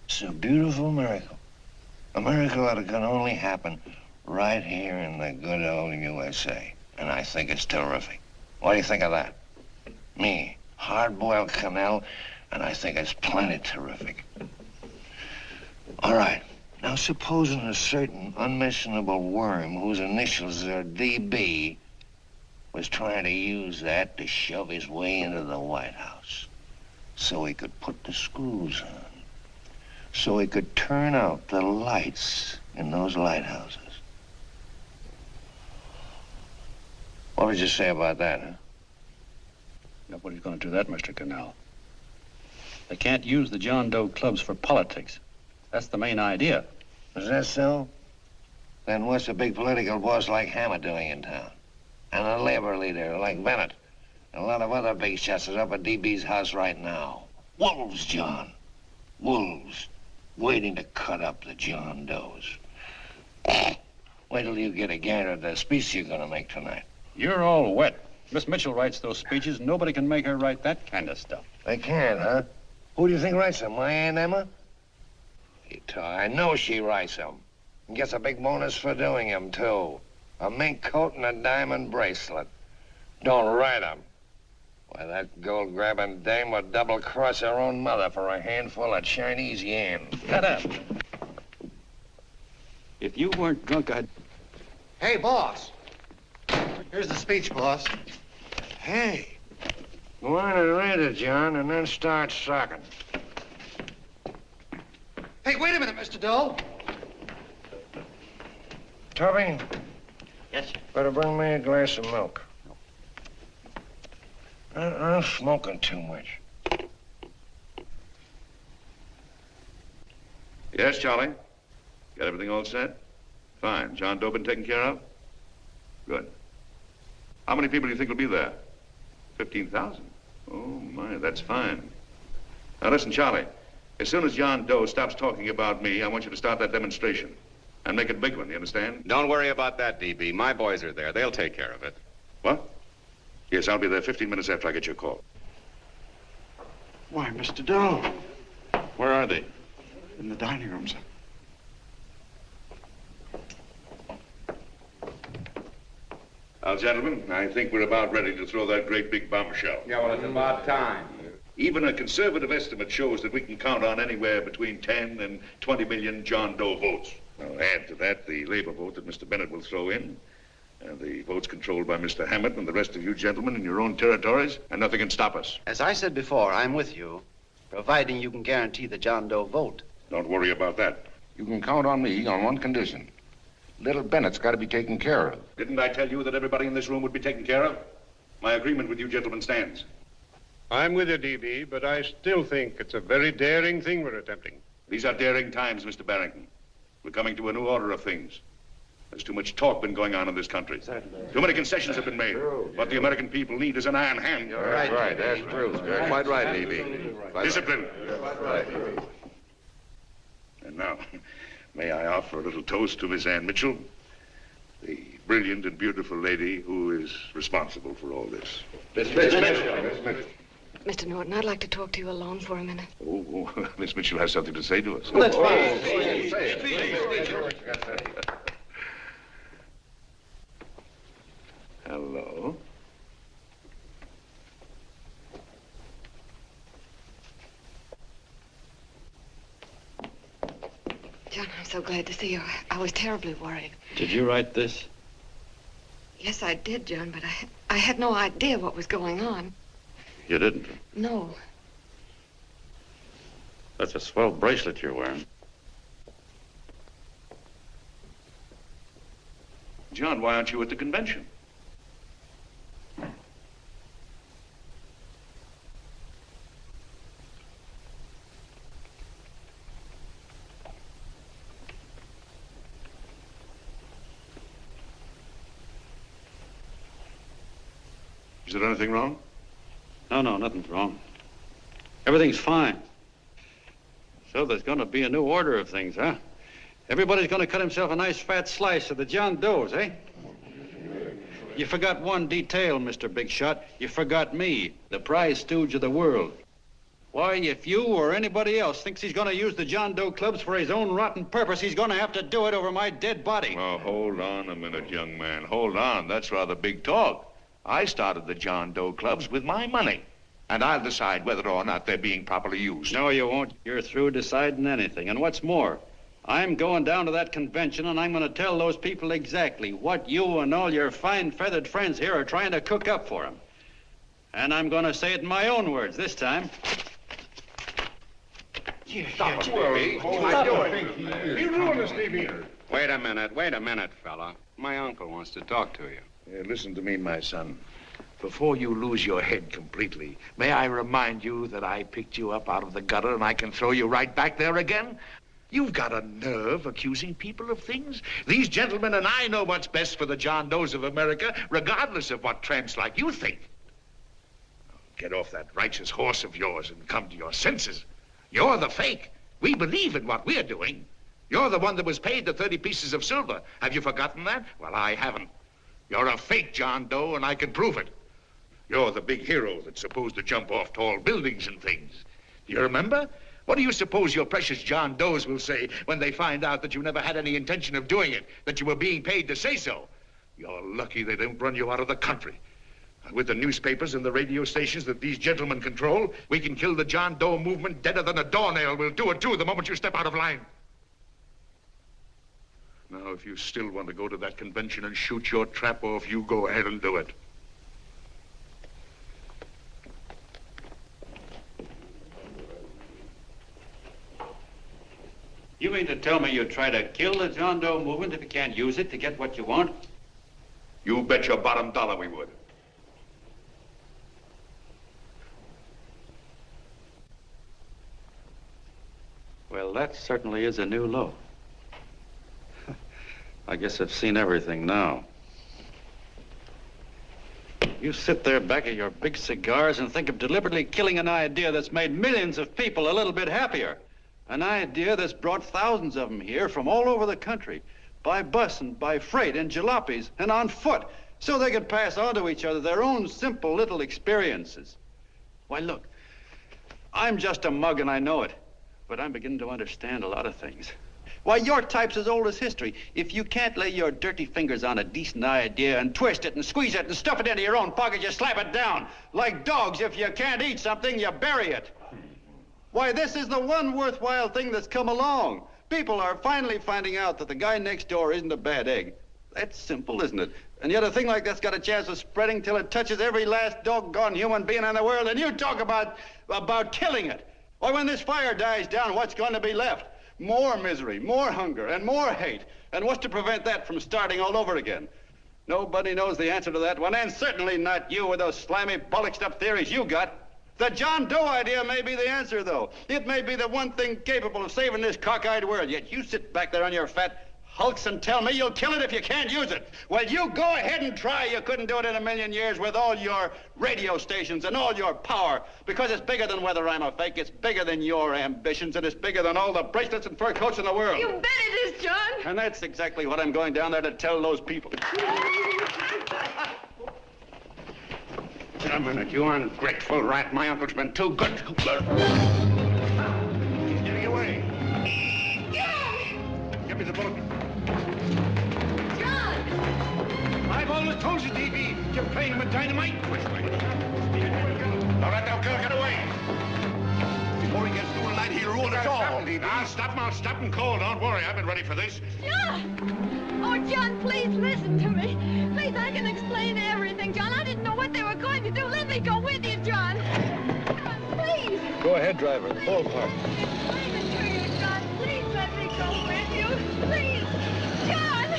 It's a beautiful miracle. A miracle that can only happen right here in the good old USA. And I think it's terrific. What do you think of that? Me, hard-boiled Connell, and I think it's plenty terrific. All right. Now, supposing a certain unmentionable worm whose initials are DB was trying to use that to shove his way into the White House so he could put the screws on, so he could turn out the lights in those lighthouses. What would you say about that, huh? Nobody's going to do that, Mr. Connell. They can't use the John Doe clubs for politics. That's the main idea. Is that so? Then what's a big political boss like Hammett doing in town? And a labor leader like Bennett? And a lot of other big shots are up at DB's house right now. Wolves, John. Wolves. Waiting to cut up the John Does. Wait till you get a gander at the speech you're going to make tonight. You're all wet. Miss Mitchell writes those speeches. Nobody can make her write that kind of stuff. They can't, huh? Who do you think writes them? My Aunt Emma? I know she writes them. And gets a big bonus for doing them, too. A mink coat and a diamond bracelet. Don't write them. Why, that gold-grabbing dame would double-cross her own mother for a handful of Chinese yen. Shut up. If you weren't drunk, I'd... Hey, boss. Here's the speech, boss. Hey. Go on and read it, John, and then start sucking. Hey, wait a minute, Mr. Doe. Tubby? Yes, sir. Better bring me a glass of milk. I'm smoking too much. Yes, Charlie? Got everything all set? Fine. John Doe been taken care of? Good. How many people do you think will be there? 15,000? Oh, my, that's fine. Now, listen, Charlie. As soon as John Doe stops talking about me, I want you to start that demonstration. And make it a big one, you understand? Don't worry about that, DB. My boys are there. They'll take care of it. What? Yes, I'll be there 15 minutes after I get your call. Why, Mr. Doe. Where are they? In the dining room, sir. Now, gentlemen, I think we're about ready to throw that great big bombshell. Yeah, well, it's about time. Even a conservative estimate shows that we can count on anywhere between 10 and 20 million John Doe votes. Now, add to that the labor vote that Mr. Bennett will throw in, and the votes controlled by Mr. Hammett and the rest of you gentlemen in your own territories, and nothing can stop us. As I said before, I'm with you, providing you can guarantee the John Doe vote. Don't worry about that. You can count on me on one condition. Little Bennett's got to be taken care of. Didn't I tell you that everybody in this room would be taken care of? My agreement with you gentlemen stands. I'm with you, D.B., but I still think it's a very daring thing we're attempting. These are daring times, Mr. Barrington. We're coming to a new order of things. There's too much talk been going on in this country. Too many concessions have been made. What the American people need is an iron hand. You're right. That's true. You're quite right, D.B. Discipline. Right. And now, may I offer a little toast to Miss Ann Mitchell, the brilliant and beautiful lady who is responsible for all this. Mr. Norton, I'd like to talk to you alone for a minute. Oh, Miss Mitchell has something to say to us. That's fine. Hello? John, I'm so glad to see you. I was terribly worried. Did you write this? Yes, I did, John, but I had no idea what was going on. You didn't? No. That's a swell bracelet you're wearing. John, why aren't you at the convention? Is there anything wrong? No, nothing's wrong. Everything's fine. So there's going to be a new order of things, huh? Everybody's going to cut himself a nice fat slice of the John Does, eh? You forgot one detail, Mr. Big Shot. You forgot me, the prize stooge of the world. Why, if you or anybody else thinks he's going to use the John Doe clubs for his own rotten purpose, he's going to have to do it over my dead body. Oh, hold on a minute, young man. Hold on. That's rather big talk. I started the John Doe clubs with my money. And I'll decide whether or not they're being properly used. No, you won't. You're through deciding anything. And what's more, I'm going down to that convention and I'm going to tell those people exactly what you and all your fine feathered friends here are trying to cook up for them. And I'm going to say it in my own words this time. Stop it, Steve. You ruined us, D.B. Wait a minute, fella. My uncle wants to talk to you. Listen to me, my son. Before you lose your head completely, may I remind you that I picked you up out of the gutter and I can throw you right back there again? You've got a nerve accusing people of things. These gentlemen and I know what's best for the John Does of America, regardless of what tramps like you think. Get off that righteous horse of yours and come to your senses. You're the fake. We believe in what we're doing. You're the one that was paid the 30 pieces of silver. Have you forgotten that? Well, I haven't. You're a fake John Doe, and I can prove it. You're the big hero that's supposed to jump off tall buildings and things. Do you remember? What do you suppose your precious John Does will say when they find out that you never had any intention of doing it, that you were being paid to say so? You're lucky they don't run you out of the country. With the newspapers and the radio stations that these gentlemen control, we can kill the John Doe movement deader than a doornail. We'll do it, too, the moment you step out of line. Now, if you still want to go to that convention and shoot your trap off, you go ahead and do it. You mean to tell me you try to kill the John Doe movement if you can't use it to get what you want? You bet your bottom dollar we would. Well, that certainly is a new low. I guess I've seen everything now. You sit there back of your big cigars and think of deliberately killing an idea that's made millions of people a little bit happier. An idea that's brought thousands of them here from all over the country, by bus and by freight and jalopies and on foot, so they could pass on to each other their own simple little experiences. Why, look, I'm just a mug and I know it, but I'm beginning to understand a lot of things. Why, your type's as old as history. If you can't lay your dirty fingers on a decent idea and twist it and squeeze it and stuff it into your own pocket, you slap it down. Like dogs, if you can't eat something, you bury it. Why, this is the one worthwhile thing that's come along. People are finally finding out that the guy next door isn't a bad egg. That's simple, isn't it? And yet a thing like that's got a chance of spreading till it touches every last doggone human being in the world, and you talk about killing it. Why, when this fire dies down, what's going to be left? More misery, more hunger, and more hate. And what's to prevent that from starting all over again? Nobody knows the answer to that one, and certainly not you with those slimy, bollocksed-up theories you got. The John Doe idea may be the answer, though. It may be the one thing capable of saving this cockeyed world. Yet you sit back there on your fat hulks and tell me you'll kill it if you can't use it. Well, you go ahead and try. You couldn't do it in a million years with all your radio stations and all your power. Because it's bigger than whether I'm a fake. It's bigger than your ambitions, and it's bigger than all the bracelets and fur coats in the world. You bet it is, John. And that's exactly what I'm going down there to tell those people. A minute, you ungrateful rat. My uncle's been too good. He's getting away. Give me the bullet. John! I've always told you, D.B., you're playing with dynamite. Which way? All right, now, girl, get away. Before he gets through tonight, he'll ruin us all. I'll stop him cold. Don't worry, I've been ready for this. John! Oh, John, please listen to me. Please, I can explain everything, John. I didn't know what they were going to do. Let me go with you, John. John, please. Go ahead, driver. Ballpark. Explain it to you, John. Please let me go with you. Please. John!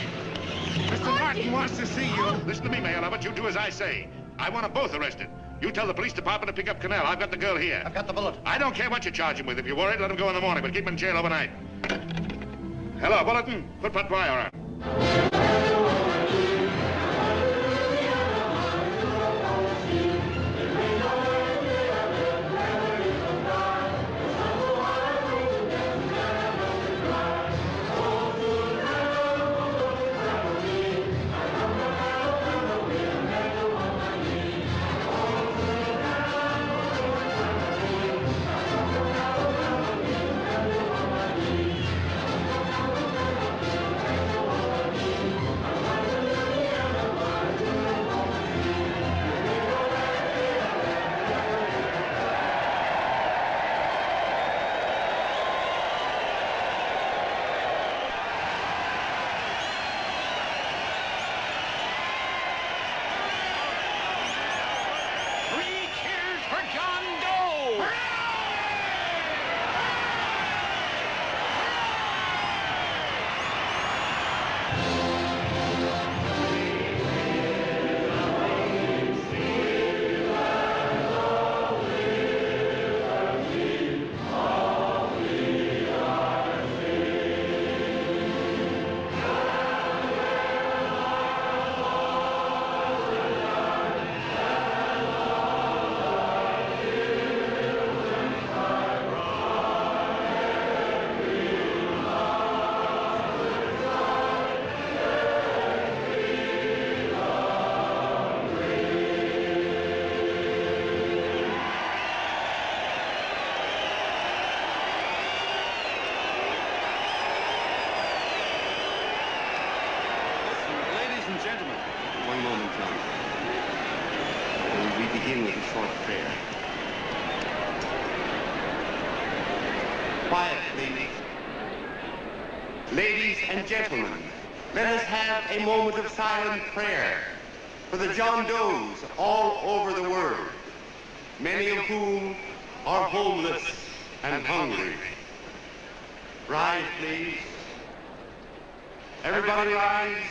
Mr. Martin wants to see you. Listen to me, Mayor Lovett. You do as I say. I want them both arrested. You tell the police department to pick up Connell. I've got the girl here. I've got the bullet. I don't care what you charge him with. If you're worried, let him go in the morning, but keep him in jail overnight. Hello, Bulletin. Put that wire on. Quiet, please. Ladies and gentlemen, let us have a moment of silent prayer for the John Does all over the world, many of whom are homeless and hungry. Rise, please. Everybody rise.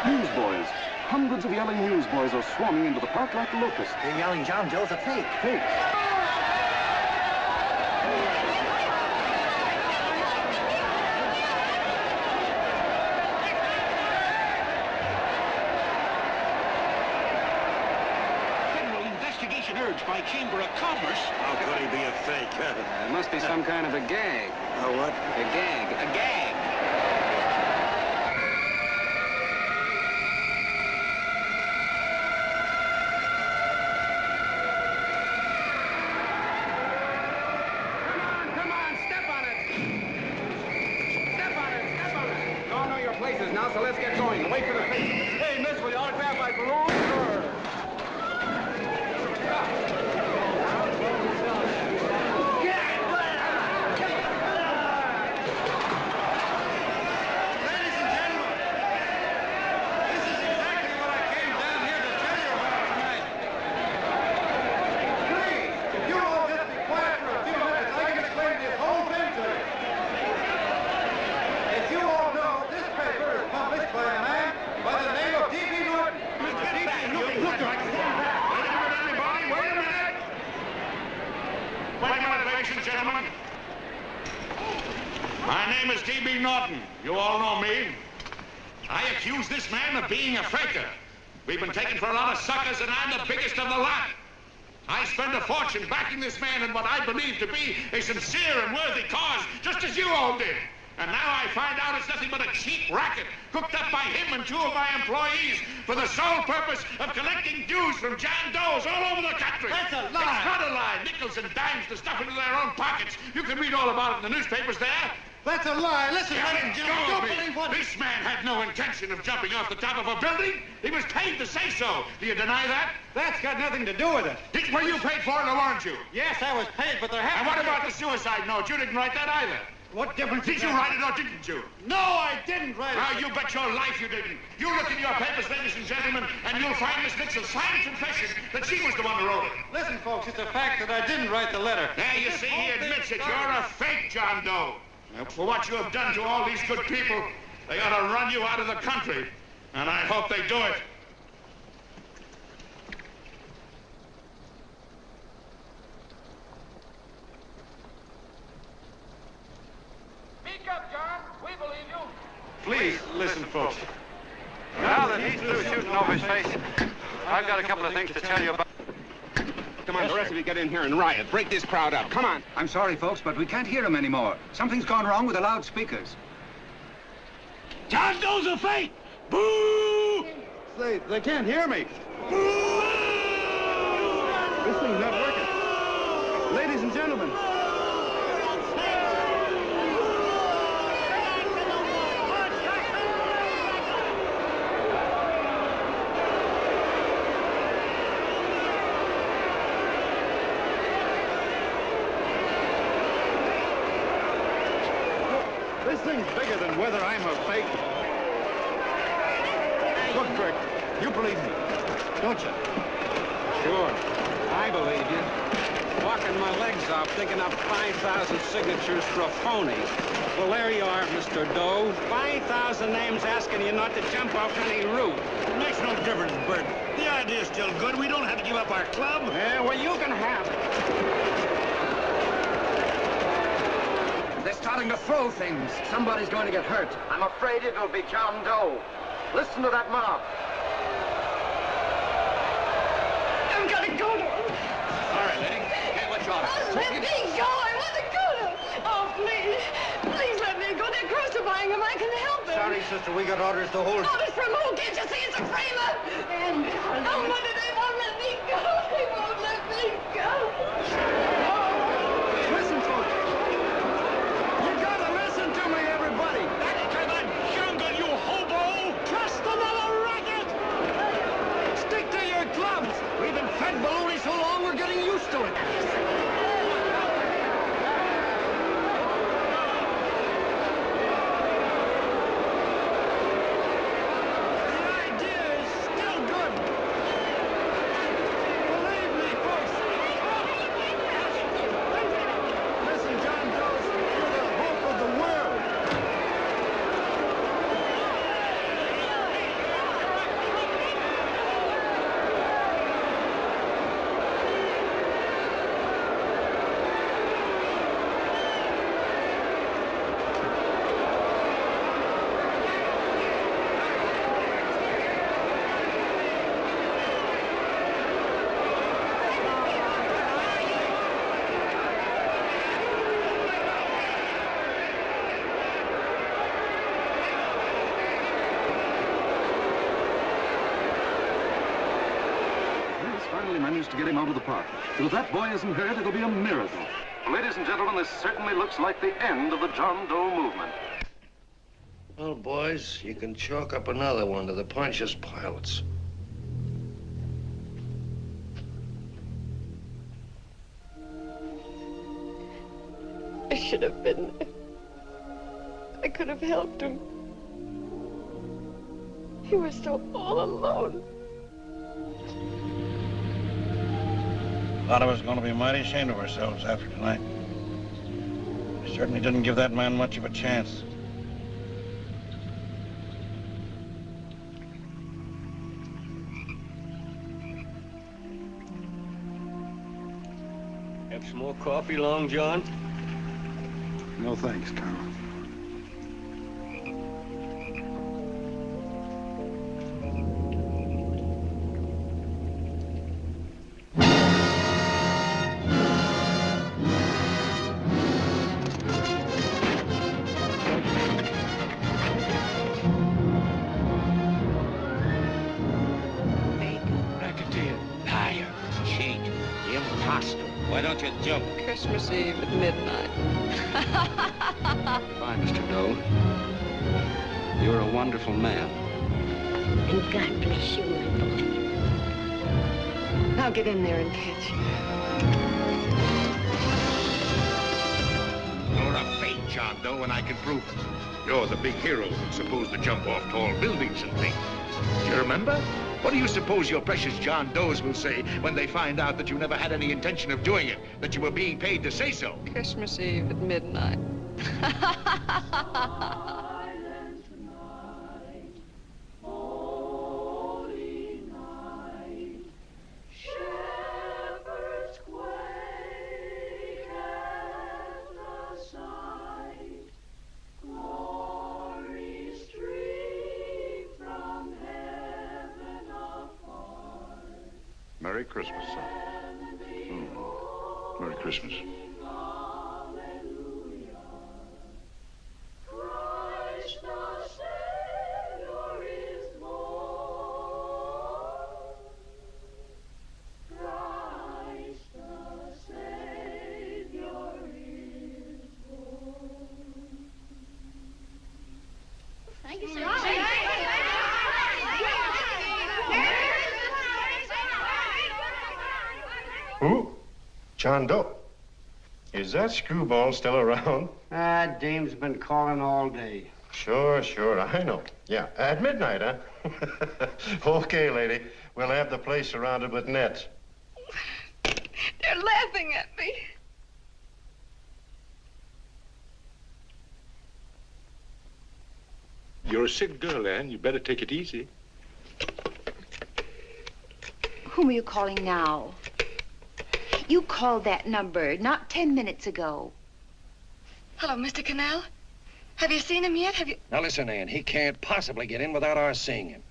Newsboys. Hundreds of yelling newsboys are swarming into the park like locusts. They're yelling John Doe's a fake. Fake. Federal investigation urged by Chamber of Commerce. How could he be a fake? It must be some kind of a gag. A what? A gag. A gag. so let's get going. Wait for the face. Hey, miss, will you autograph my balloon? Sure. Gentlemen, my name is D.B. Norton. You all know me. I accuse this man of being a faker. We've been taken for a lot of suckers, and I'm the biggest of the lot. I spent a fortune backing this man in what I believe to be a sincere and worthy cause, just as you all did. And now I find out it's nothing but a cheap racket cooked up by him and two of my employees for the sole purpose of collecting dues from John Does all over the country. That's a lie. It's not a lie. Nickels and dimes to stuff into their own pockets. You can read all about it in the newspapers there. That's a lie. Listen, Don't don't believe what... This man had no intention of jumping off the top of a building. He was paid to say so. Do you deny that? That's got nothing to do with it. Were you paid for it or weren't you? Yes, I was paid, but there And what about the suicide note? You didn't write that either. What difference Did you write it or didn't you? No, I didn't write it. Now, you bet your life you didn't. You look in your papers, ladies and gentlemen, and you'll find Miss Nixon's signed confession that she was the one who wrote it. Listen, folks, it's a fact that I didn't write the letter. There, you see, he admits it. You're a fake, John Doe. For what you have done to all these good people, they ought to run you out of the country. And I hope they do it. Speak up, John. We believe you. Please, listen, folks. Now that he's through shooting over his face, I've got a couple of things to tell you about. Come on, the rest of you get in here and riot. Break this crowd up. Come on. I'm sorry, folks, but we can't hear him anymore. Something's gone wrong with the loudspeakers. John Doe's a fake! Boo! They can't hear me. Boo! This thing's not working. Ladies and gentlemen. This thing's bigger than whether I'm a fake. Look, Kirk, you believe me, don't you? Sure, I believe you. Walking my legs off, digging up 5,000 signatures for a phony. Well, there you are, Mr. Doe. 5,000 names asking you not to jump off any roof. It makes no difference, Bert. The idea's still good. We don't have to give up our club. Yeah, well, you can have it. They're starting to throw things. Somebody's going to get hurt. I'm afraid it'll be John Doe. Listen to that mob. I'm gonna go to him. All right, lady. Hey, what's your order? Oh, let me go. I want to go to him. Oh, please. Please let me go. They're crucifying him. I can help him. Sorry, sister, we got orders to hold. Orders from who? Can't you see it's a framer? And oh, Mother, they won't let me go. They won't let me go. Listen, folks. You gotta listen to me, everybody. Back to the jungle, you hobo. Trust another racket. Stick to your clubs. We've been fed baloney so long, we're getting used to it. Managed to get him out of the park. But if that boy isn't hurt, it'll be a miracle. Ladies and gentlemen, this certainly looks like the end of the John Doe movement. Well, boys, you can chalk up another one to the Pontius pilots. I should have been there. I could have helped him. He was so all alone. A lot of us are going to be mighty ashamed of ourselves after tonight. We certainly didn't give that man much of a chance. Have some more coffee, Long John? No thanks, Colonel. Why don't you jump? Christmas Eve at midnight. Bye, Mr. Doe. You're a wonderful man. And God bless you, my boy. Now get in there and catch. You're a fake John Doe, and I can prove it. You're the big hero who's supposed to jump off tall buildings and things. Do you remember? What do you suppose your precious John Does will say when they find out that you never had any intention of doing it, that you were being paid to say so? Christmas Eve at midnight. Merry Christmas, son. Merry Christmas. Thank you, sir. Who? John Doe. Is that screwball still around? Dame's been calling all day. Sure, I know. Yeah, at midnight, huh? Okay, lady. We'll have the place surrounded with nets. They're laughing at me. You're a sick girl, Anne. You better take it easy. Whom are you calling now? You called that number not 10 minutes ago. Hello, Mr. Connell. Have you seen him yet? Now listen, Ann, he can't possibly get in without our seeing him.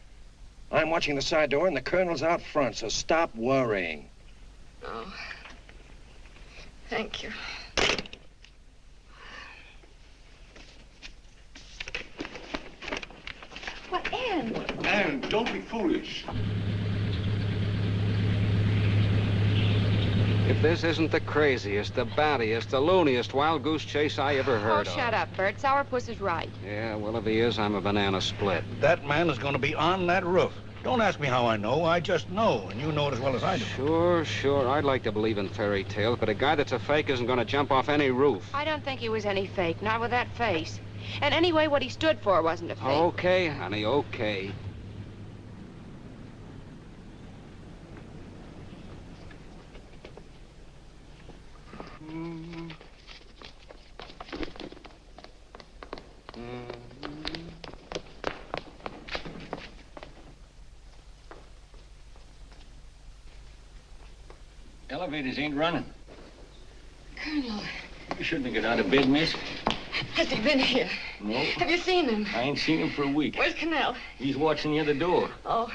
I'm watching the side door and the colonel's out front, so stop worrying. Oh. Thank you. What, Ann? Anne, don't be foolish. If this isn't the craziest, the battiest, the looniest wild goose chase I ever heard of. Oh, shut up, Bert. Sourpuss is right. Yeah, well, if he is, I'm a banana split. That man is going to be on that roof. Don't ask me how I know. I just know, and you know it as well as I do. Sure. I'd like to believe in fairy tales, but a guy that's a fake isn't going to jump off any roof. I don't think he was any fake, not with that face. And anyway, what he stood for wasn't a fake. Okay, honey, okay. Elevators ain't running. Colonel, You shouldn't have got out of bed, miss. has he been here? No. Have you seen him? I ain't seen him for a week. Where's Connell? He's watching the other door. Oh,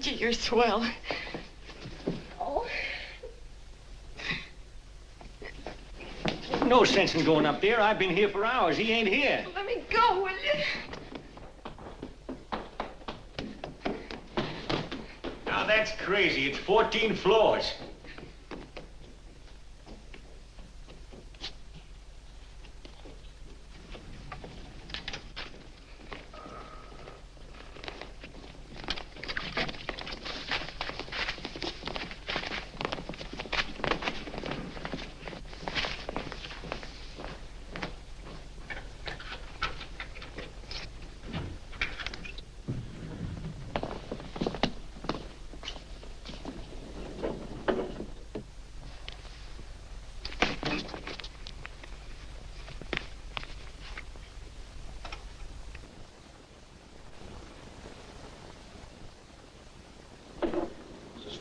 gee, you're swell. Oh. No sense in going up there. I've been here for hours. He ain't here. Let me go, will you? Now that's crazy. It's 14 floors.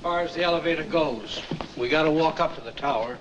far as the elevator goes. We gotta walk up to the tower.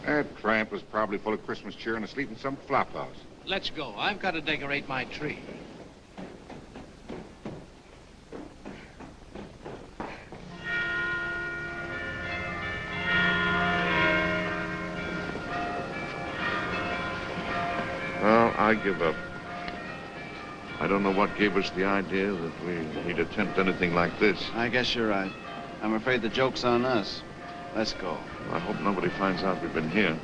That tramp was probably full of Christmas cheer and asleep in some flop house. Let's go. I've got to decorate my tree. Well, I give up. I don't know what gave us the idea that we'd attempt anything like this. I guess you're right. I'm afraid the joke's on us. Let's go. I hope nobody finds out we've been here.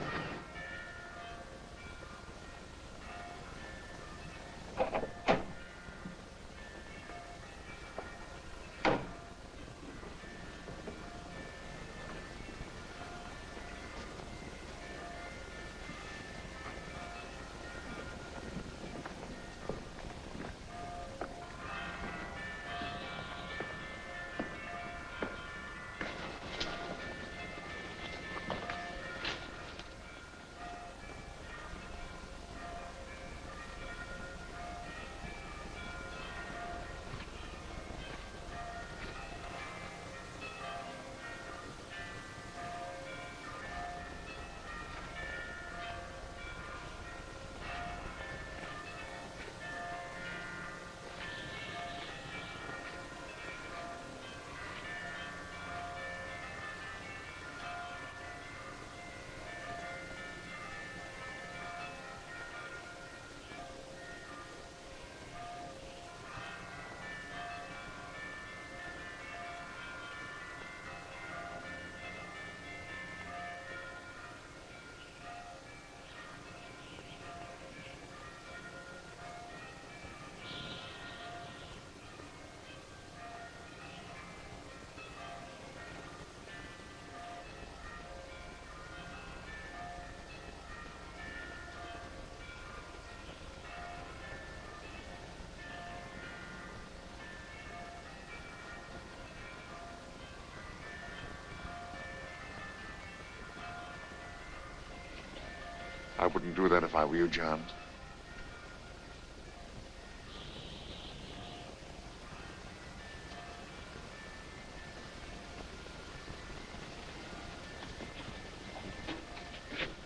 I wouldn't do that if I were you, John.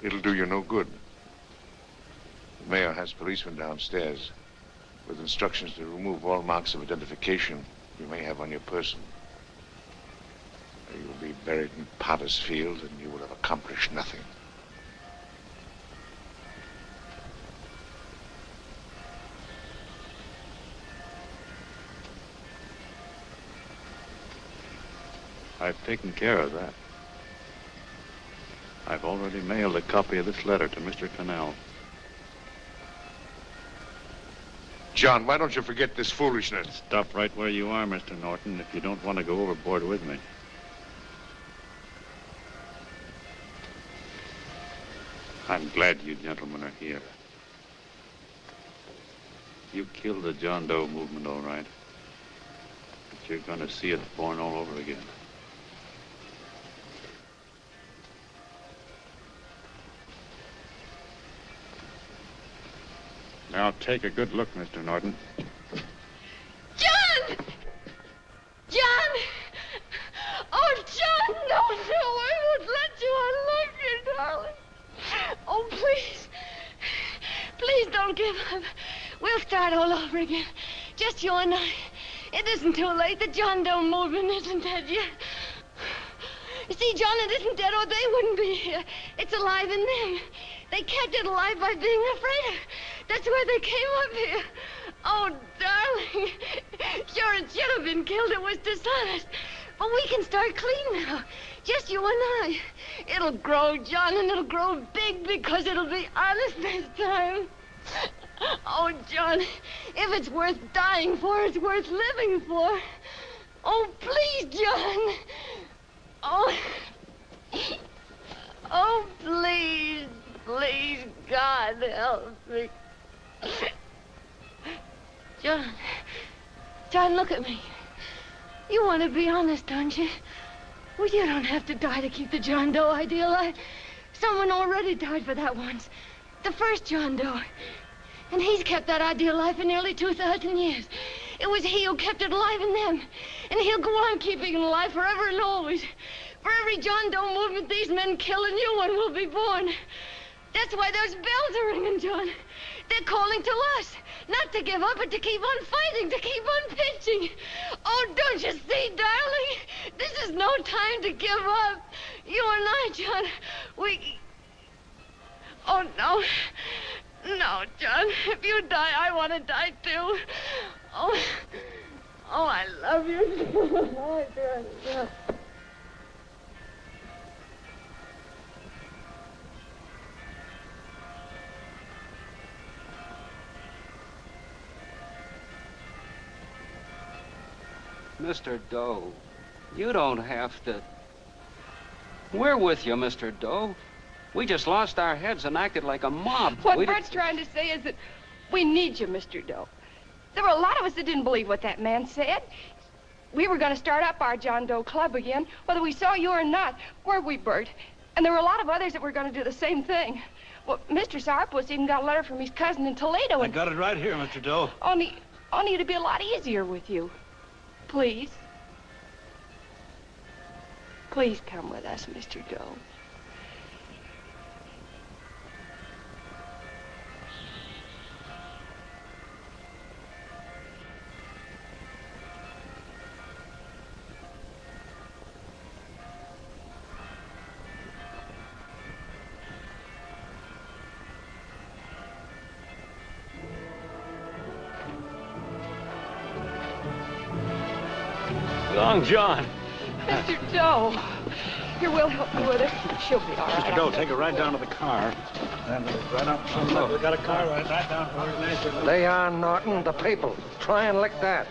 It'll do you no good. The mayor has policemen downstairs with instructions to remove all marks of identification you may have on your person. You'll be buried in Potter's Field and you will have accomplished nothing. I've taken care of that. I've already mailed a copy of this letter to Mr. Connell. John, why don't you forget this foolishness? Stop right where you are, Mr. Norton, if you don't want to go overboard with me. I'm glad you gentlemen are here. You killed the John Doe movement, all right. But you're going to see it born all over again. Now take a good look, Mr. Norton. John! John! Oh, John, no, I won't let you. I love you, darling. Oh, please. Please don't give up. We'll start all over again. Just you and I. It isn't too late. The John Doe movement isn't dead yet. You see, John, it isn't dead or they wouldn't be here. It's alive in them. They kept it alive by being afraid of That's why they came up here. Oh, darling. Sure, it should have been killed. It was dishonest. But we can start clean now. Just you and I. It'll grow, John, and it'll grow big because it'll be honest this time. Oh, John, if it's worth dying for, it's worth living for. Oh, please, John. Oh. Oh, please, please, God, help me. John, look at me. You want to be honest, don't you? Well, you don't have to die to keep the John Doe idea alive. Someone already died for that once. The first John Doe. And he's kept that idea alive for nearly 2,000 years. It was he who kept it alive in them. And he'll go on keeping it alive forever and always. For every John Doe movement these men kill, a new one will be born. That's why those bells are ringing, John. They're calling to us. Not to give up, but to keep on fighting, to keep on pitching. Oh, don't you see, darling? This is no time to give up. You and I, John, we... Oh, no. No, John. If you die, I want to die, too. Oh, I love you. Oh, John. Mr. Doe, you don't have to. We're with you, Mr. Doe. We just lost our heads and acted like a mob. What Bert's trying to say is that we need you, Mr. Doe. There were a lot of us that didn't believe what that man said. We were going to start up our John Doe Club again, whether we saw you or not, weren't we, Bert? And there were a lot of others that were going to do the same thing. Well, Mr. Sourpuss even got a letter from his cousin in Toledo. I got it right here, Mr. Doe. Only it'd be a lot easier with you. Please. Please come with us, Mr. Doe. Long John. Mr. Doe. Here, we'll help you with her. She'll be all right. Mr. Doe, take her right down to the car. And right up front. Look, we got a car right down for her. They are, Norton, the people. Try and lick that.